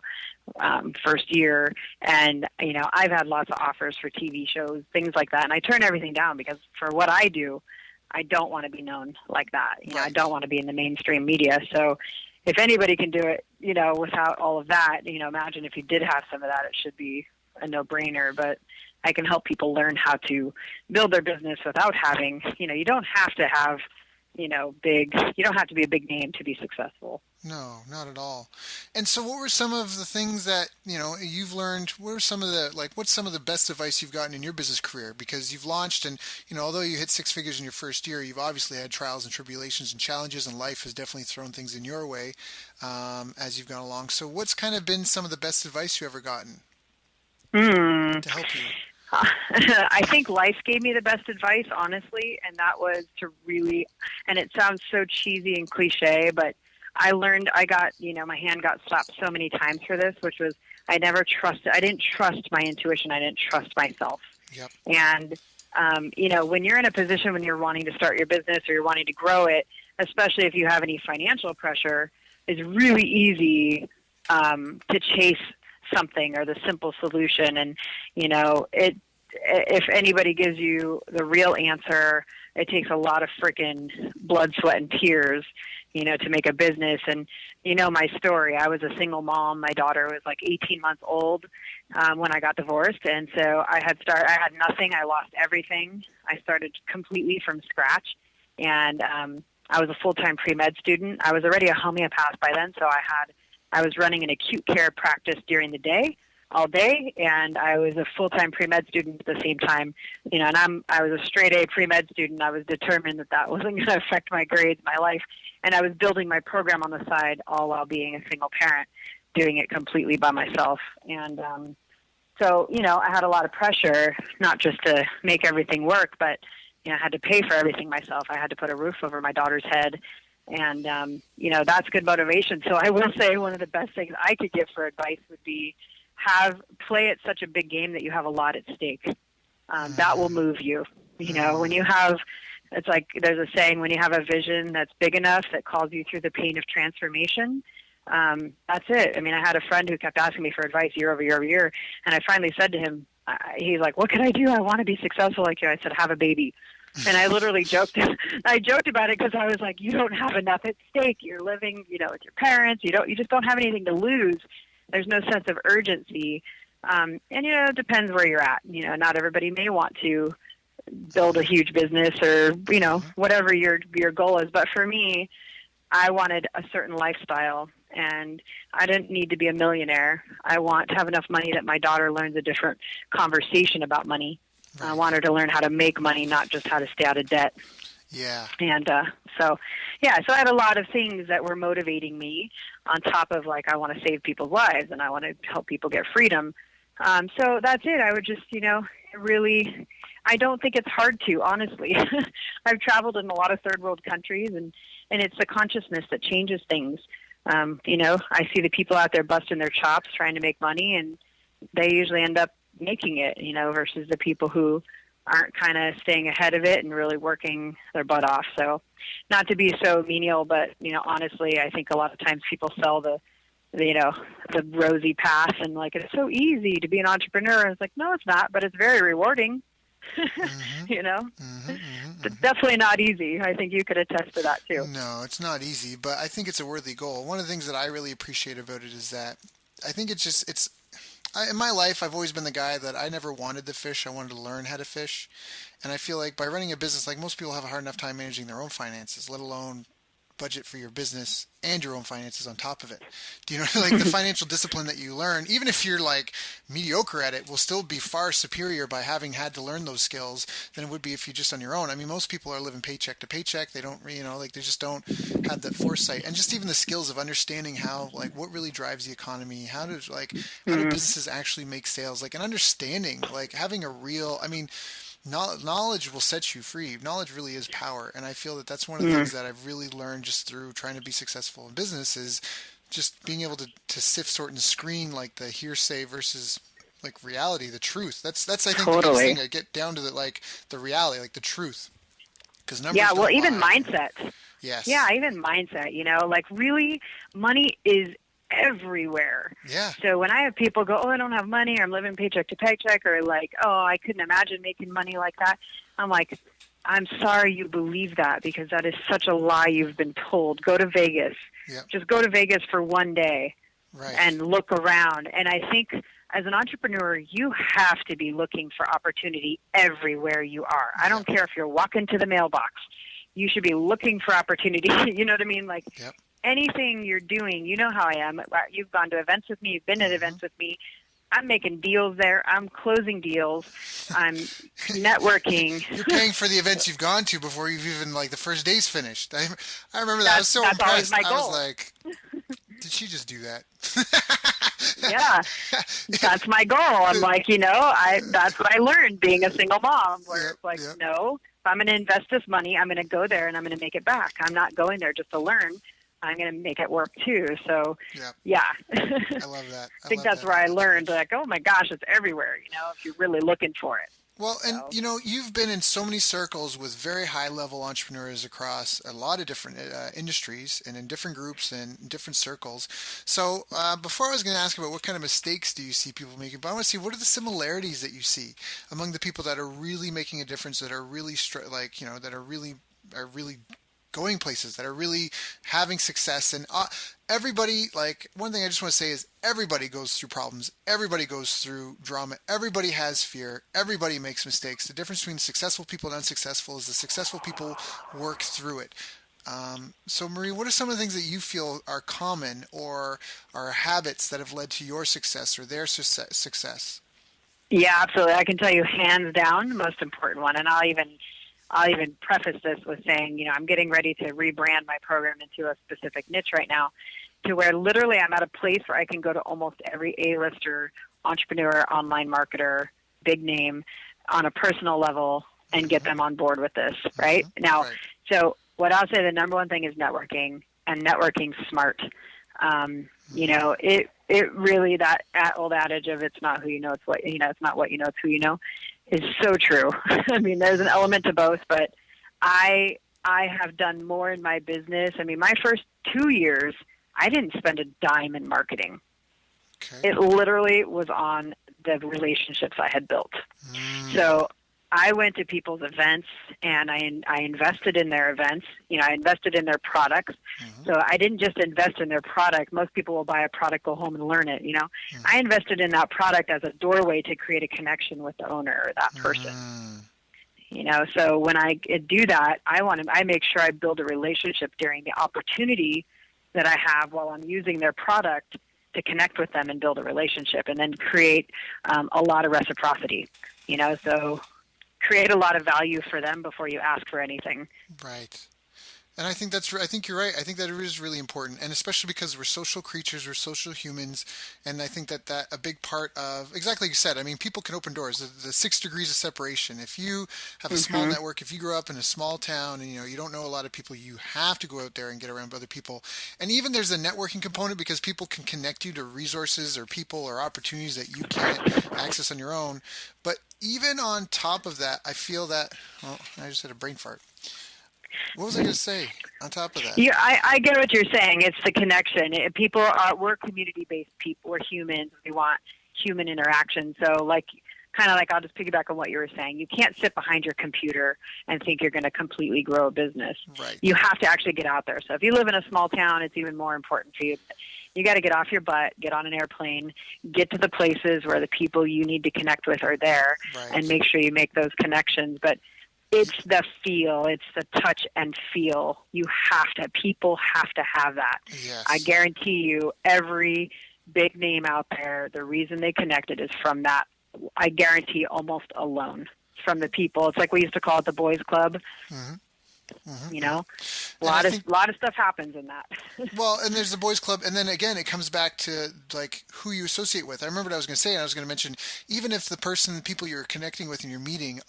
first year. And, you know, I've had lots of offers for TV shows, things like that. And I turn everything down because for what I do, I don't want to be known like that. You know, I
Right.
don't want to be in the mainstream media. So if anybody can do it, you know, without all of that, you know, imagine if you did have some of that, it should be a no-brainer. But I can help people learn how to build their business without having, you know, you don't have to have, you don't have to be a big name to be successful.
No, not at all. And so, what were some of the things that you've learned? What were some of what's some of the best advice you've gotten in your business career? Because you've launched, and although you hit six figures in your first year, you've obviously had trials and tribulations and challenges, and life has definitely thrown things in your way as you've gone along. So, what's kind of been some of the best advice you ever gotten
Hmm.
to help you?
I think life gave me the best advice, honestly, and that was to really, and it sounds so cheesy and cliche, but my hand got slapped so many times for this, which was I didn't trust my intuition. I didn't trust myself.
Yep.
And, when you're in a position when you're wanting to start your business or you're wanting to grow it, especially if you have any financial pressure, it's really easy to chase something or the simple solution. And, if anybody gives you the real answer, it takes a lot of freaking blood, sweat, and tears, to make a business. And my story, I was a single mom. My daughter was like 18 months old when I got divorced. And so I had nothing. I lost everything. I started completely from scratch. And I was a full-time pre-med student. I was already a homeopath by then, so I was running an acute care practice during the day, all day, and I was a full-time pre-med student at the same time. And I was a straight-A pre-med student. I was determined that wasn't going to affect my grades, my life, and I was building my program on the side, all while being a single parent, doing it completely by myself. And so, I had a lot of pressure, not just to make everything work, but I had to pay for everything myself. I had to put a roof over my daughter's head. And, that's good motivation. So I will say one of the best things I could give for advice would be play it such a big game that you have a lot at stake. That will move you. When you have, it's like there's a saying, when you have a vision that's big enough that calls you through the pain of transformation, that's it. I mean, I had a friend who kept asking me for advice year over year over year. And I finally said to him, he's like, what can I do? I want to be successful like you. I said, have a baby. And I literally joked. I joked about it because I was like, you don't have enough at stake. You're living, with your parents. You just don't have anything to lose. There's no sense of urgency. And, it depends where you're at. Not everybody may want to build a huge business or, whatever your goal is. But for me, I wanted a certain lifestyle, and I didn't need to be a millionaire. I want to have enough money that my daughter learns a different conversation about money.
Right.
I want her to learn how to make money, not just how to stay out of debt.
Yeah.
And so I had a lot of things that were motivating me on top of, like, I want to save people's lives and I want to help people get freedom. So that's it. I would just, really, I don't think it's hard to, honestly. I've traveled in a lot of third world countries, and it's the consciousness that changes things. I see the people out there busting their chops trying to make money, and they usually end up making it, versus the people who aren't kind of staying ahead of it and really working their butt off. So not to be so menial, but, honestly, I think a lot of times people sell the rosy path and, like, it's so easy to be an entrepreneur. And it's like, no, it's not, but it's very rewarding. It's definitely not easy. I think you could attest to that too.
No, it's not easy, but I think it's a worthy goal. One of the things that I really appreciate about it is that I think in my life, I've always been the guy that I never wanted to fish. I wanted to learn how to fish. And I feel like by running a business, like, most people have a hard enough time managing their own finances, let alone budget for your business and your own finances on top of it. Do you know, like, the financial discipline that you learn, even if you're, like, mediocre at it, will still be far superior by having had to learn those skills than it would be if you're just on your own. I mean, most people are living paycheck to paycheck. They don't, they just don't have that foresight. And just even the skills of understanding how, like, what really drives the economy, how do businesses actually make sales, like, and understanding, like, having a real, knowledge will set you free. Knowledge really is power. And I feel that that's one of the things that I've really learned just through trying to be successful in business, is just being able to sift, sort, and screen, like, the hearsay versus, like, reality, the truth. That's I think the biggest thing. I get down to the reality, like, the truth. Because numbers don't lie.
Even mindset.
Yes.
Yeah, even mindset, like, really, money is everywhere.
Yeah.
So when I have people go, I don't have money, or I'm living paycheck to paycheck, or, like, I couldn't imagine making money like that, I'm like, I'm sorry you believe that, because that is such a lie you've been told. Go to Vegas.
Yep.
Just go to Vegas for one day.
Right.
And look around. And I think as an entrepreneur, you have to be looking for opportunity everywhere you are. I don't care if you're walking to the mailbox. You should be looking for opportunity. You know what I mean? Like,
yep.
Anything you're doing, you know how I am. You've gone to events with me. You've been at events with me. I'm making deals there. I'm closing deals. I'm networking.
You're paying for the events you've gone to before you've even, like, the first day's finished. I remember that. I was so
that's
impressed.
Always my goal.
I was like, did she just do that?
Yeah, that's my goal. I'm like, that's what I learned being a single mom, where it's like, no, if I'm going to invest this money, I'm going to go there and I'm going to make it back. I'm not going there just to learn. I'm going to make it work too. So, yeah.
I love that.
I think that's where I learned, like, oh my gosh, it's everywhere, if you're really looking for it.
Well, and you've been in so many circles with very high-level entrepreneurs across a lot of different industries and in different groups and in different circles. So before I was going to ask about what kind of mistakes do you see people making, but I want to see, what are the similarities that you see among the people that are really making a difference, that are really that are really going places, that are really having success. And everybody, like, one thing I just want to say is everybody goes through problems. Everybody goes through drama. Everybody has fear. Everybody makes mistakes. The difference between successful people and unsuccessful is the successful people work through it. So, Marie, what are some of the things that you feel are common or are habits that have led to your success or their success?
Yeah, absolutely. I can tell you hands down the most important one, and I'll even preface this with saying, I'm getting ready to rebrand my program into a specific niche right now, to where literally I'm at a place where I can go to almost every A-lister, entrepreneur, online marketer, big name on a personal level and get them on board with this, right? Now, so what I'll say, the number one thing is networking, and networking smart. It really, that old adage of it's not who you know, it's what it's not what you know, it's who you know, is so true. I mean, there's an element to both, but I have done more in my business. I mean, my first 2 years, I didn't spend a dime in marketing. Okay. It literally was on the relationships I had built. So I went to people's events and I invested in their events. I invested in their products. So I didn't just invest in their product. Most people will buy a product, go home and learn it. I invested in that product as a doorway to create a connection with the owner or that person. So when I do that, I make sure I build a relationship during the opportunity that I have while I'm using their product to connect with them and build a relationship, and then create a lot of reciprocity, so create a lot of value for them before you ask for anything.
Right. And I think I think you're right. I think that it is really important, and especially because we're social creatures, we're social humans, and I think that a big part of exactly like you said. I mean, people can open doors. The 6 degrees of separation. If you have a small
Mm-hmm.
network, if you grow up in a small town, and you don't know a lot of people, you have to go out there and get around other people. And even there's a networking component because people can connect you to resources or people or opportunities that you can't access on your own. But even on top of that, I feel that. Well, I just had a brain fart. What was I going to say on top of that?
Yeah, I get what you're saying. It's the connection. We're community-based people. We're humans. We want human interaction. So, kind of like, I'll just piggyback on what you were saying. You can't sit behind your computer and think you're going to completely grow a business.
Right.
You have to actually get out there. So if you live in a small town, it's even more important for you. You got to get off your butt, get on an airplane, get to the places where the people you need to connect with are there,
Right.
and make sure you make those connections. But it's the feel, it's the touch and feel. People have to have that.
Yes.
I guarantee you, every big name out there, the reason they connected is from that. I guarantee almost alone from the people. It's like we used to call it the boys club.
Mm-hmm. Mm-hmm.
A lot of stuff happens in that.
Well, and there's the boys club, and then again, it comes back to who you associate with. I remember what I was going to say, and I was going to mention, even if the people you're connecting with in your meeting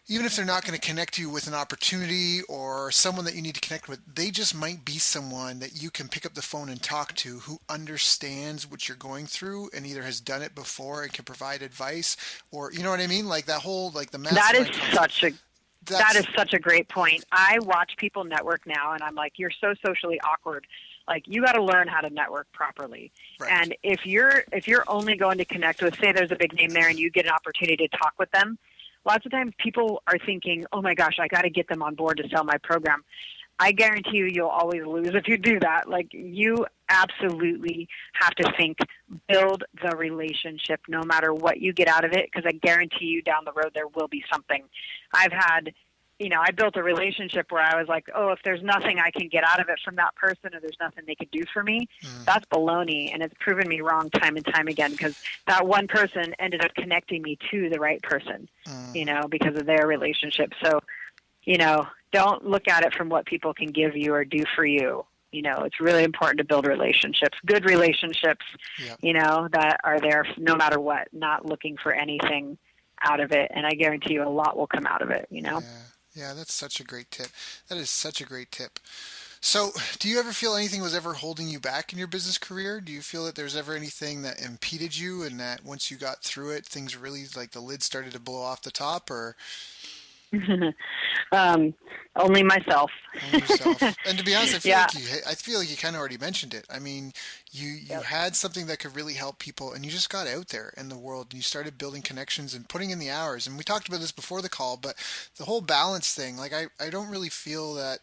even if they're not going to connect you with an opportunity or someone that you need to connect with, they just might be someone that you can pick up the phone and talk to who understands what you're going through and either has done it before and can provide advice, or you know what I mean? Like that whole the mastermind concept.
That is such a great point. I watch people network now, and I'm like, you're so socially awkward. Like, you got to learn how to network properly.
Right.
And if you're only going to connect with, say, there's a big name there, and you get an opportunity to talk with them, lots of times people are thinking, oh my gosh, I got to get them on board to sell my program. I guarantee you'll always lose if you do that. You absolutely have to build the relationship no matter what you get out of it, because I guarantee you down the road there will be something. I built a relationship where I was like, oh, if there's nothing I can get out of it from that person, or there's nothing they could do for me, that's baloney. And it's proven me wrong time and time again, because that one person ended up connecting me to the right person, because of their relationship. So, don't look at it from what people can give you or do for you. It's really important to build relationships, good relationships,
Yep.
that are there no matter what, not looking for anything out of it. And I guarantee you a lot will come out of it,
Yeah, that's such a great tip. That is such a great tip. So, do you ever feel anything was ever holding you back in your business career? Do you feel that there's ever anything that impeded you, and that once you got through it, things really, the lid started to blow off the top, or?
Only myself.
Only yourself. And to be honest,
Yeah.
I feel like you kind of already mentioned it. I mean, you
Yep.
had something that could really help people, and you just got out there in the world, and you started building connections and putting in the hours. And we talked about this before the call, but the whole balance thing, I don't really feel that.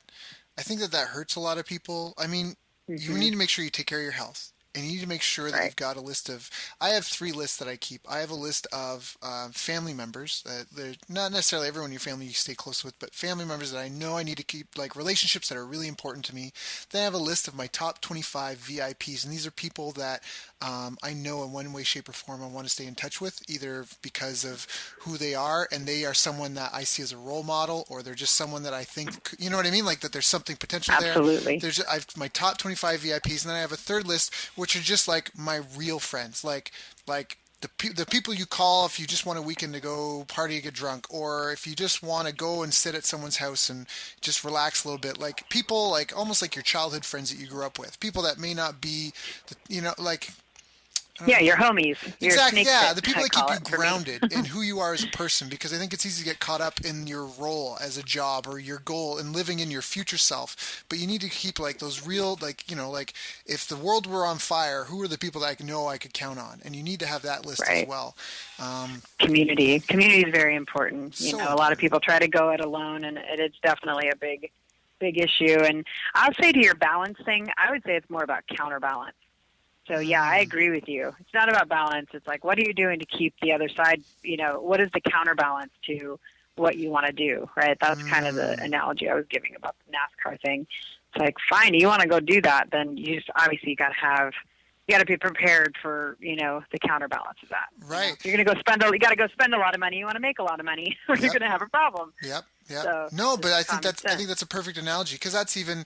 I think that hurts a lot of people. I mean, you need to make sure you take care of your health. And you need to make sure that
Right.
you've got a list of. I have 3 lists that I keep. I have a list of family members. They're not necessarily everyone in your family you stay close with, but family members that I know I need to keep, relationships that are really important to me. Then I have a list of my top 25 VIPs, and these are people that I know in one way, shape, or form I want to stay in touch with, either because of who they are, and they are someone that I see as a role model, or they're just someone that I think, you know what I mean, that there's something potential
Absolutely.
there. I've my top 25 VIPs, and then I have a third list, which are just my real friends, like the people you call if you just want a weekend to go party and get drunk, or if you just want to go and sit at someone's house and just relax a little bit, people almost like your childhood friends that you grew up with, people that may not be,
Yeah, your homies. Your
exactly.
snake
Yeah,
pit,
the people
I
that keep
call
you
it for me.
grounded in who you are as a person, because I think it's easy to get caught up in your role as a job or your goal and living in your future self. But you need to keep those real, if the world were on fire, who are the people that I know I could count on? And you need to have that list
Right.
as well.
Community is very important.
So
A lot of people try to go it alone, and it's definitely a big issue. And I'll say to your balance thing, I would say it's more about counterbalance. So yeah, I agree with you. It's not about balance. It's what are you doing to keep the other side, what is the counterbalance to what you want to do, right? That's kind of the analogy I was giving about the NASCAR thing. It's like, fine, you want to go do that, then you just obviously got to be prepared for, the counterbalance of that.
Right.
You're going to you got to go spend a lot of money. You want to make a lot of money, or you're going to have a problem.
Yep.
So
no, but I think that's a perfect analogy, because that's even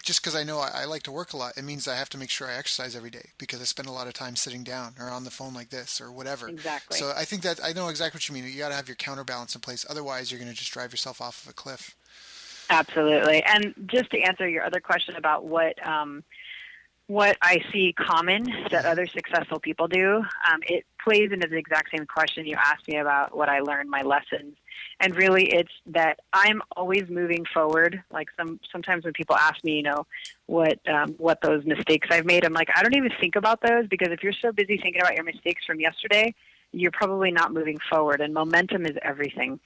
just because I know I like to work a lot. It means I have to make sure I exercise every day, because I spend a lot of time sitting down or on the phone like this or whatever.
Exactly.
So I think that I know exactly what you mean. You got to have your counterbalance in place. Otherwise, you're going to just drive yourself off of a cliff.
Absolutely. And just to answer your other question about what I see common that other successful people do, it plays into the exact same question you asked me about what I learned, my lessons. And really, it's that I'm always moving forward. Like sometimes when people ask me, what those mistakes I've made, I'm like, I don't even think about those, because if you're so busy thinking about your mistakes from yesterday, you're probably not moving forward, and momentum is everything.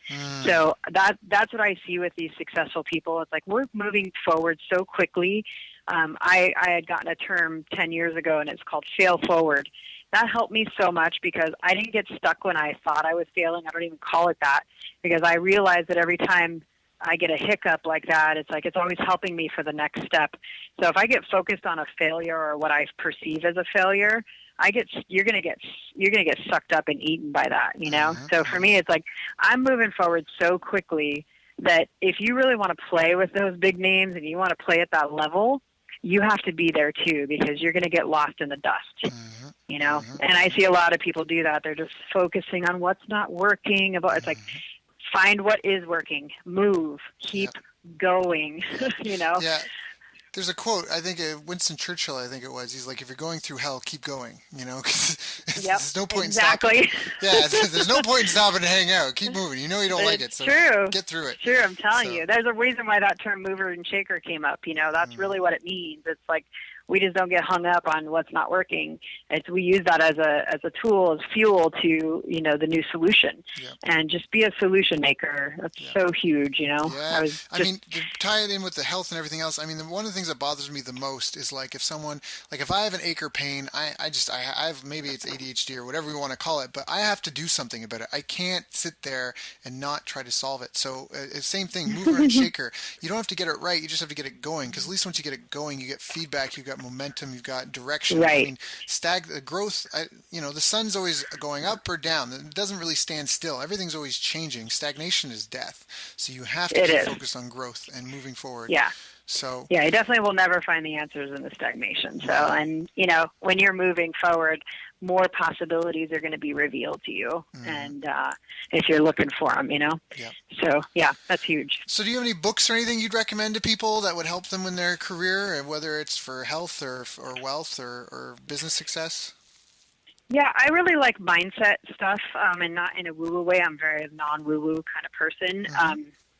So that's what I see with these successful people. It's like we're moving forward so quickly. I had gotten a term 10 years ago, and it's called fail forward. That helped me so much, because I didn't get stuck when I thought I was failing. I don't even call it that, because I realized that every time I get a hiccup like that, it's like it's always helping me for the next step. So if I get focused on a failure or what I perceive as a failure, you're gonna get sucked up and eaten by that, So for me, it's like I'm moving forward so quickly that if you really want to play with those big names and you want to play at that level, you have to be there too, because you're going to get lost in the dust, And I see a lot of people do that. They're just focusing on what's not working. It's like, find what is working, move, keep going,
Yeah. There's a quote, I think Winston Churchill, I think it was. He's like, if you're going through hell, keep going, because there's no point in stopping. Yeah, there's no point in stopping to hang out. Keep moving. You don't like it, so
true.
Get through it.
True, I'm telling you. There's a reason why that term mover and shaker came up. That's really what it means. It's like we just don't get hung up on what's not working. We use that as a tool, as fuel to, the new solution. And just be a solution maker. That's so huge,
Yeah. I mean, to tie it in with the health and everything else, I mean, one of the things that bothers me the most is like if I have an ache or pain, I have, maybe it's ADHD or whatever we want to call it, but I have to do something about it. I can't sit there and not try to solve it. So same thing, mover and shaker. You don't have to get it right. You just have to get it going, because at least once you get it going, you get feedback, you got momentum, you've got direction.
Right.
I mean, growth, the sun's always going up or down. It doesn't really stand still. Everything's always changing. Stagnation is death. So you have to keep focused on growth and moving forward.
Yeah.
So
yeah, you definitely will never find the answers in the stagnation. So, and when you're moving forward, more possibilities are going to be revealed to you, and if you're looking for them, Yeah. So yeah, that's huge.
So do you have any books or anything you'd recommend to people that would help them in their career, whether it's for health or wealth or business success?
Yeah, I really like mindset stuff, and not in a woo-woo way. I'm very non-woo-woo kind of person.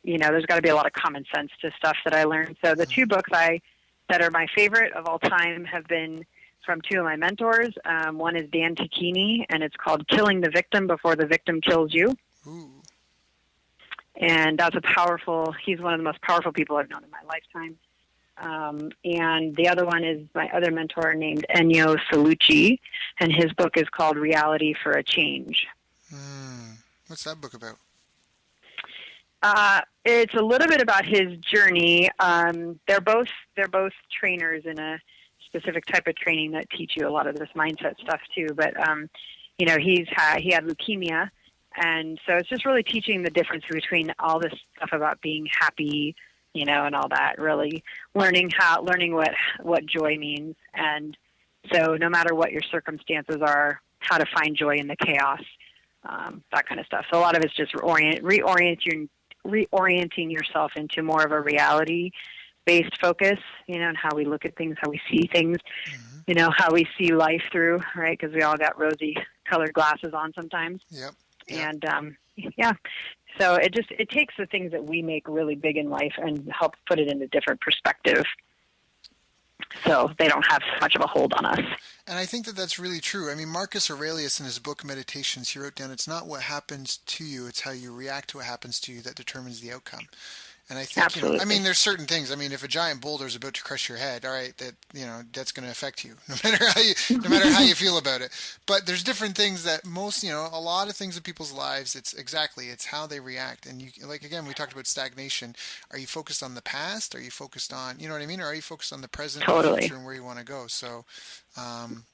There's got to be a lot of common sense to stuff that I learned. So the two books that are my favorite of all time have been from two of my mentors. One is Dan Tacchini, and it's called Killing the Victim Before the Victim Kills You.
Ooh.
And he's one of the most powerful people I've known in my lifetime. And the other one is my other mentor named Ennio Salucci, and his book is called Reality for a Change.
What's that book about?
It's a little bit about his journey. They're both trainers in a specific type of training that teach you a lot of this mindset stuff too. But he had leukemia, and so it's just really teaching the difference between all this stuff about being happy, and all that. Really learning what joy means, and so no matter what your circumstances are, how to find joy in the chaos, that kind of stuff. So a lot of it's just reorienting yourself into more of a reality-based focus, and how we look at things, how we see things, how we see life through, right? Because we all got rosy-colored glasses on sometimes.
Yep.
And, so it takes the things that we make really big in life and help put it in a different perspective, so they don't have so much of a hold on us.
And I think that that's really true. I mean, Marcus Aurelius in his book Meditations, he wrote down, it's not what happens to you, it's how you react to what happens to you that determines the outcome. And I think, I
Absolutely.
mean, there's certain things. I mean, if a giant boulder is about to crush your head, all right, that's going to affect you, no matter how you feel about it. But there's different things that most, a lot of things in people's lives, it's how they react. And like, again, we talked about stagnation. Are you focused on the past? Are you focused on, you know what I mean? Or are you focused on the present and the
Totally.
future and where you want to go? So,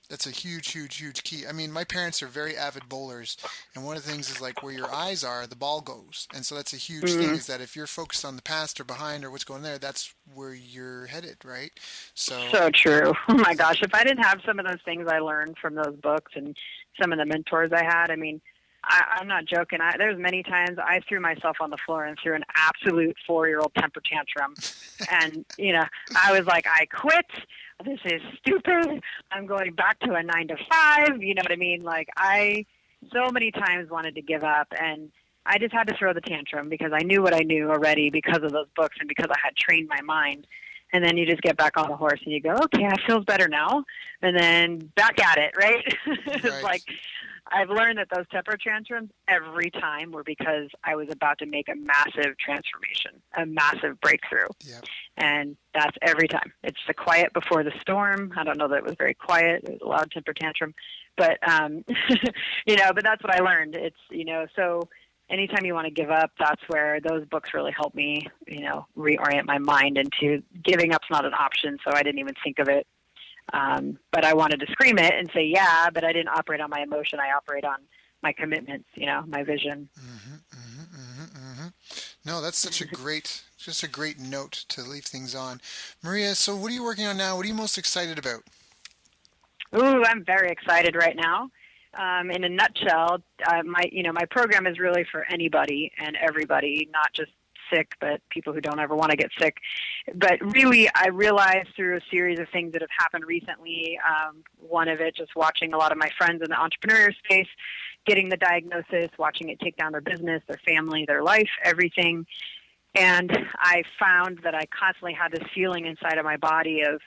that's a huge, huge, huge key. I mean, my parents are very avid bowlers, and one of the things is like where your eyes are, the ball goes. And so that's a huge thing,
Mm.
is that if you're focused on the past or behind or what's going there, that's where you're headed, right? So,
So true. Oh my gosh. If I didn't have some of those things I learned from those books and some of the mentors I had, I mean, I'm not joking. There's many times I threw myself on the floor and threw an absolute 4-year-old temper tantrum. And, I was like, I quit. This is stupid. I'm going back to a 9 to 5. You know what I mean? Like, I so many times wanted to give up, and I just had to throw the tantrum because I knew what I knew already because of those books and because I had trained my mind. And then you just get back on the horse and you go, okay, I feel better now. And then back at it, right? It's
right.
like, I've learned that those temper tantrums every time were because I was about to make a massive transformation, a massive breakthrough.
Yep.
And that's every time. It's the quiet before the storm. I don't know that it was very quiet. It was a loud temper tantrum. But, but that's what I learned. It's, so anytime you want to give up, that's where those books really help me, reorient my mind into giving up's not an option. So I didn't even think of it. But I wanted to scream it and say, yeah, but I didn't operate on my emotion. I operate on my commitments, my vision.
Mm-hmm, mm-hmm, mm-hmm, mm-hmm. No, that's just a great note to leave things on. Maria, so what are you working on now? What are you most excited about?
Ooh, I'm very excited right now. In a nutshell, my program is really for anybody and everybody, not just sick, but people who don't ever want to get sick. But really, I realized through a series of things that have happened recently, one of it just watching a lot of my friends in the entrepreneurial space, getting the diagnosis, watching it take down their business, their family, their life, everything. And I found that I constantly had this feeling inside of my body of,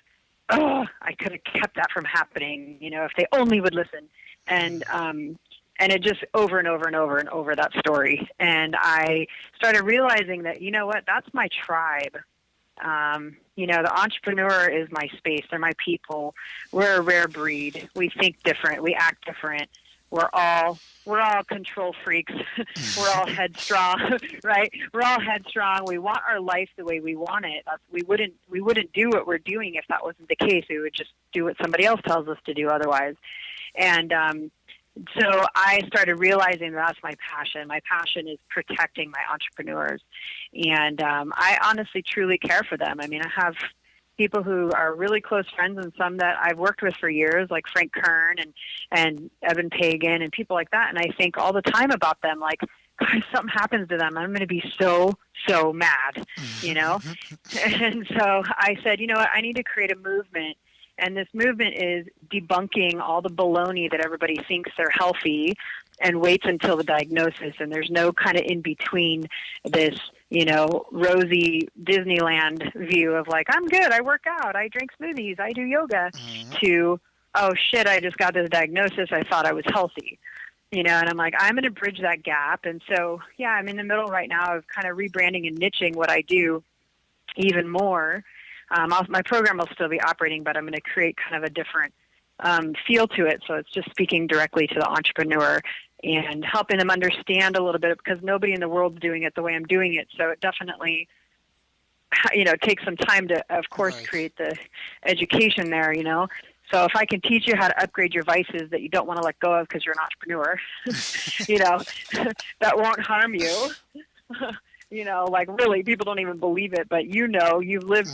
oh, I could have kept that from happening, if they only would listen. And it just over and over and over and over that story. And I started realizing that, that's my tribe. The entrepreneur is my space. They're my people. We're a rare breed. We think different. We act different. We're all control freaks. We're all headstrong, right? We're all headstrong. We want our life the way we want it. We wouldn't do what we're doing if that wasn't the case. We would just do what somebody else tells us to do otherwise. And so I started realizing that's my passion. My passion is protecting my entrepreneurs. And I honestly, truly care for them. I mean, I have people who are really close friends and some that I've worked with for years, like Frank Kern and Evan Pagan and people like that. And I think all the time about them, like, God, if something happens to them, I'm going to be so, so mad, And so I said, what, I need to create a movement. And this movement is debunking all the baloney that everybody thinks they're healthy and waits until the diagnosis. And there's no kind of in between this, rosy Disneyland view of like, I'm good, I work out, I drink smoothies, I do yoga, to, oh shit, I just got this diagnosis, I thought I was healthy. And I'm like, I'm going to bridge that gap. And so, yeah, I'm in the middle right now of kind of rebranding and niching what I do even more. My program will still be operating, but I'm going to create kind of a different feel to it. So it's just speaking directly to the entrepreneur and helping them understand a little bit, because nobody in the world's doing it the way I'm doing it. So it definitely, takes some time to, of course, create the education there, So if I can teach you how to upgrade your vices that you don't want to let go of because you're an entrepreneur, that won't harm you. Like really, people don't even believe it, but you've lived,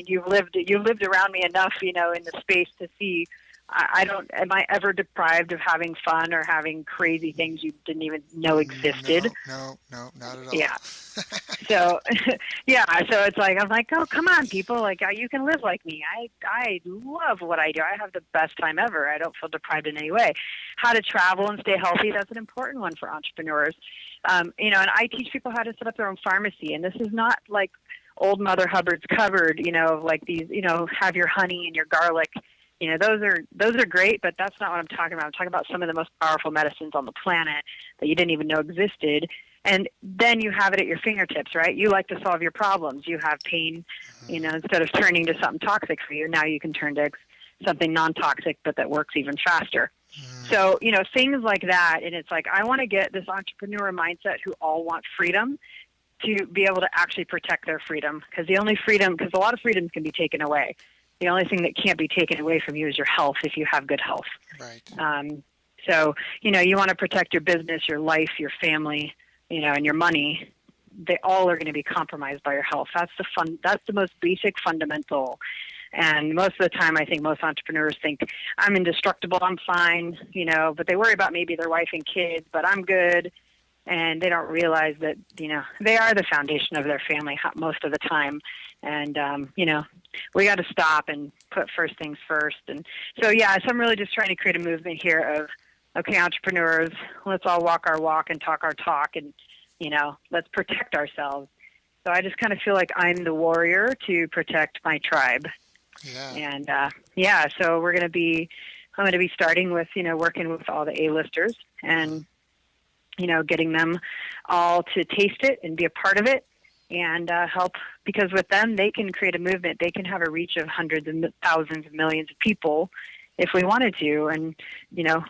you've lived around me enough, in the space to see, am I ever deprived of having fun or having crazy things you didn't even know existed?
No, not at all.
Yeah. So, so it's like, I'm like, oh, come on, people, like, you can live like me. I love what I do. I have the best time ever. I don't feel deprived in any way. How to travel and stay healthy, that's an important one for entrepreneurs. And I teach people how to set up their own pharmacy. And this is not like old Mother Hubbard's cupboard, like these, have your honey and your garlic. Those are great, but that's not what I'm talking about. I'm talking about some of the most powerful medicines on the planet that you didn't even know existed. And then you have it at your fingertips, right? You like to solve your problems. You have pain, instead of turning to something toxic for you, now you can turn to something non-toxic, but that works even faster. So, things like that. And it's like, I want to get this entrepreneur mindset who all want freedom to be able to actually protect their freedom. Because a lot of freedoms can be taken away. The only thing that can't be taken away from you is your health if you have good health.
Right.
So, you want to protect your business, your life, your family, and your money. They all are going to be compromised by your health. That's the most basic fundamental. And most of the time, I think most entrepreneurs think, I'm indestructible, I'm fine, but they worry about maybe their wife and kids, but I'm good. And they don't realize that, they are the foundation of their family most of the time. And, we got to stop and put first things first. And so, so I'm really just trying to create a movement here of, okay, entrepreneurs, let's all walk our walk and talk our talk and, let's protect ourselves. So I just kind of feel like I'm the warrior to protect my tribe.
Yeah.
And, so I'm going to be starting with, working with all the A-listers and, getting them all to taste it and be a part of it and help, because with them, they can create a movement. They can have a reach of hundreds and thousands of millions of people if we wanted to. And,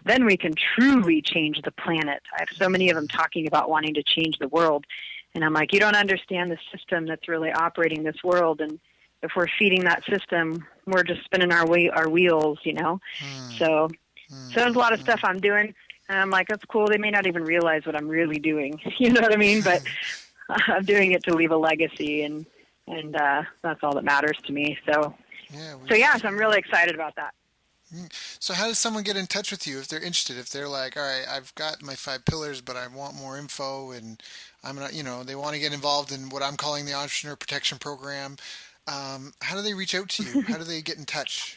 then we can truly change the planet. I have so many of them talking about wanting to change the world. And I'm like, you don't understand the system that's really operating this world. And if we're feeding that system, we're just spinning our wheels, So there's a lot of stuff I'm doing. And I'm like, that's cool. They may not even realize what I'm really doing. You know what I mean? But I'm doing it to leave a legacy, and that's all that matters to me. So I'm really excited about that.
So how does someone get in touch with you if they're interested? If they're like, all right, I've got my 5 pillars, but I want more info, and I'm not, they want to get involved in what I'm calling the Entrepreneur Protection Program. How do they reach out to you? How do they get in touch?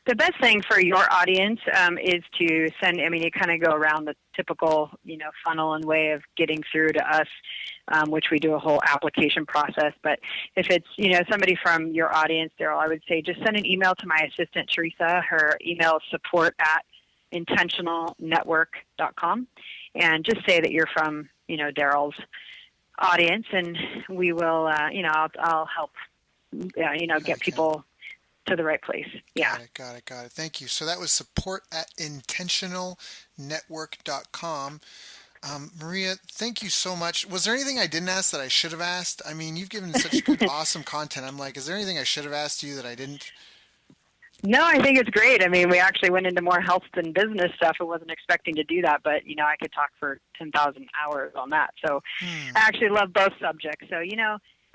The best thing for your audience is to send, you kind of go around the typical, funnel and way of getting through to us, which we do a whole application process. But if it's, somebody from your audience, Daryl, I would say just send an email to my assistant, Teresa. Her email is support@intentionalnetwork.com. And just say that you're from, Daryl's audience, and we will, I'll help, get people to the right place. Yeah.
Got it. Thank you. So that was support@intentionalnetwork.com. Maria, thank you so much. Was there anything I didn't ask that I should have asked? You've given such good, awesome content. I'm like, is there anything I should have asked you that I didn't?
No, I think it's great. We actually went into more health than business stuff. I wasn't expecting to do that, but, I could talk for 10,000 hours on that. So I actually love both subjects. So,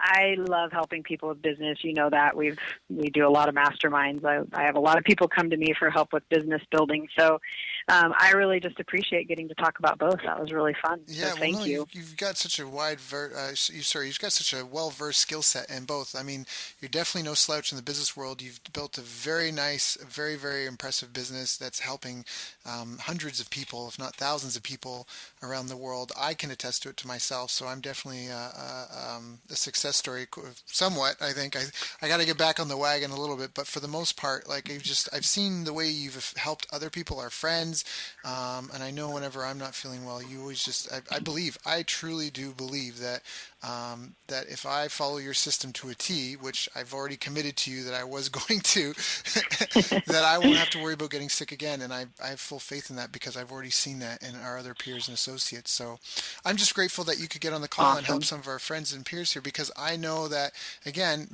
I love helping people with business. You know that we do a lot of masterminds. I have a lot of people come to me for help with business building. So I really just appreciate getting to talk about both. That was really fun.
Yeah,
so thank you.
You've got such a you've got such a well-versed skill set in both. You're definitely no slouch in the business world. You've built a very nice, very, very impressive business that's helping hundreds of people, if not thousands of people around the world. I can attest to it to myself. So I'm definitely a success story somewhat. I think I got to get back on the wagon a little bit, but for the most part, like I've seen the way you've helped other people, our friends, and I know whenever I'm not feeling well, you always just I truly do believe that that if I follow your system to a T, which I've already committed to you that I was going to, that I won't have to worry about getting sick again. And I have full faith in that because I've already seen that in our other peers and associates. So I'm just grateful that you could get on the call and help some of our friends and peers here, because I know that, again,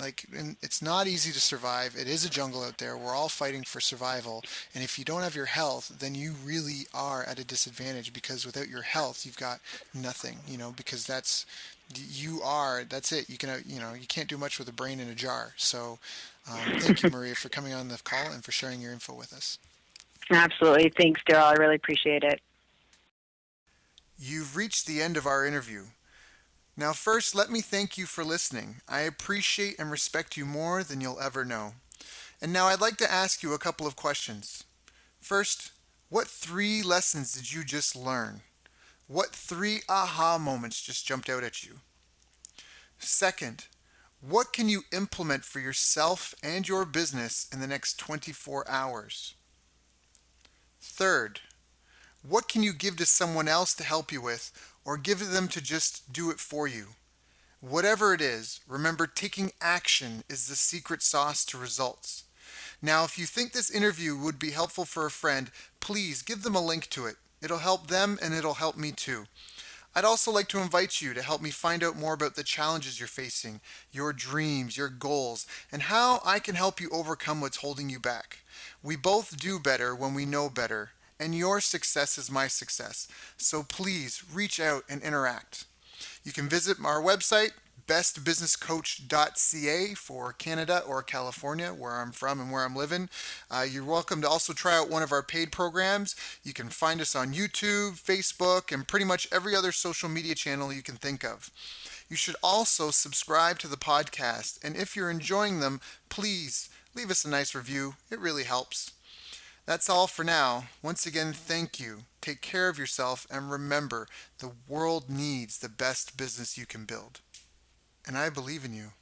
it's not easy to survive. It is a jungle out there. We're all fighting for survival. And if you don't have your health, then you really are at a disadvantage, because without your health, you've got nothing, because that's it. You can't do much with a brain in a jar. So thank you, Maria, for coming on the call and for sharing your info with us.
Absolutely. Thanks, Daryl. I really appreciate it.
You've reached the end of our interview. Now, first, let me thank you for listening. I appreciate and respect you more than you'll ever know. And now I'd like to ask you a couple of questions. First, what 3 lessons did you just learn? What 3 aha moments just jumped out at you? Second, what can you implement for yourself and your business in the next 24 hours? Third, what can you give to someone else to help you with or give them to just do it for you. Whatever it is, remember taking action is the secret sauce to results. Now, if you think this interview would be helpful for a friend, please give them a link to it. It'll help them and it'll help me too. I'd also like to invite you to help me find out more about the challenges you're facing, your dreams, your goals, and how I can help you overcome what's holding you back. We both do better when we know better, and your success is my success. So please reach out and interact. You can visit our website, bestbusinesscoach.ca for Canada or California, where I'm from and where I'm living. You're welcome to also try out one of our paid programs. You can find us on YouTube, Facebook, and pretty much every other social media channel you can think of. You should also subscribe to the podcast, and if you're enjoying them, please leave us a nice review. It really helps. That's all for now. Once again, thank you. Take care of yourself, and remember, the world needs the best business you can build. And I believe in you.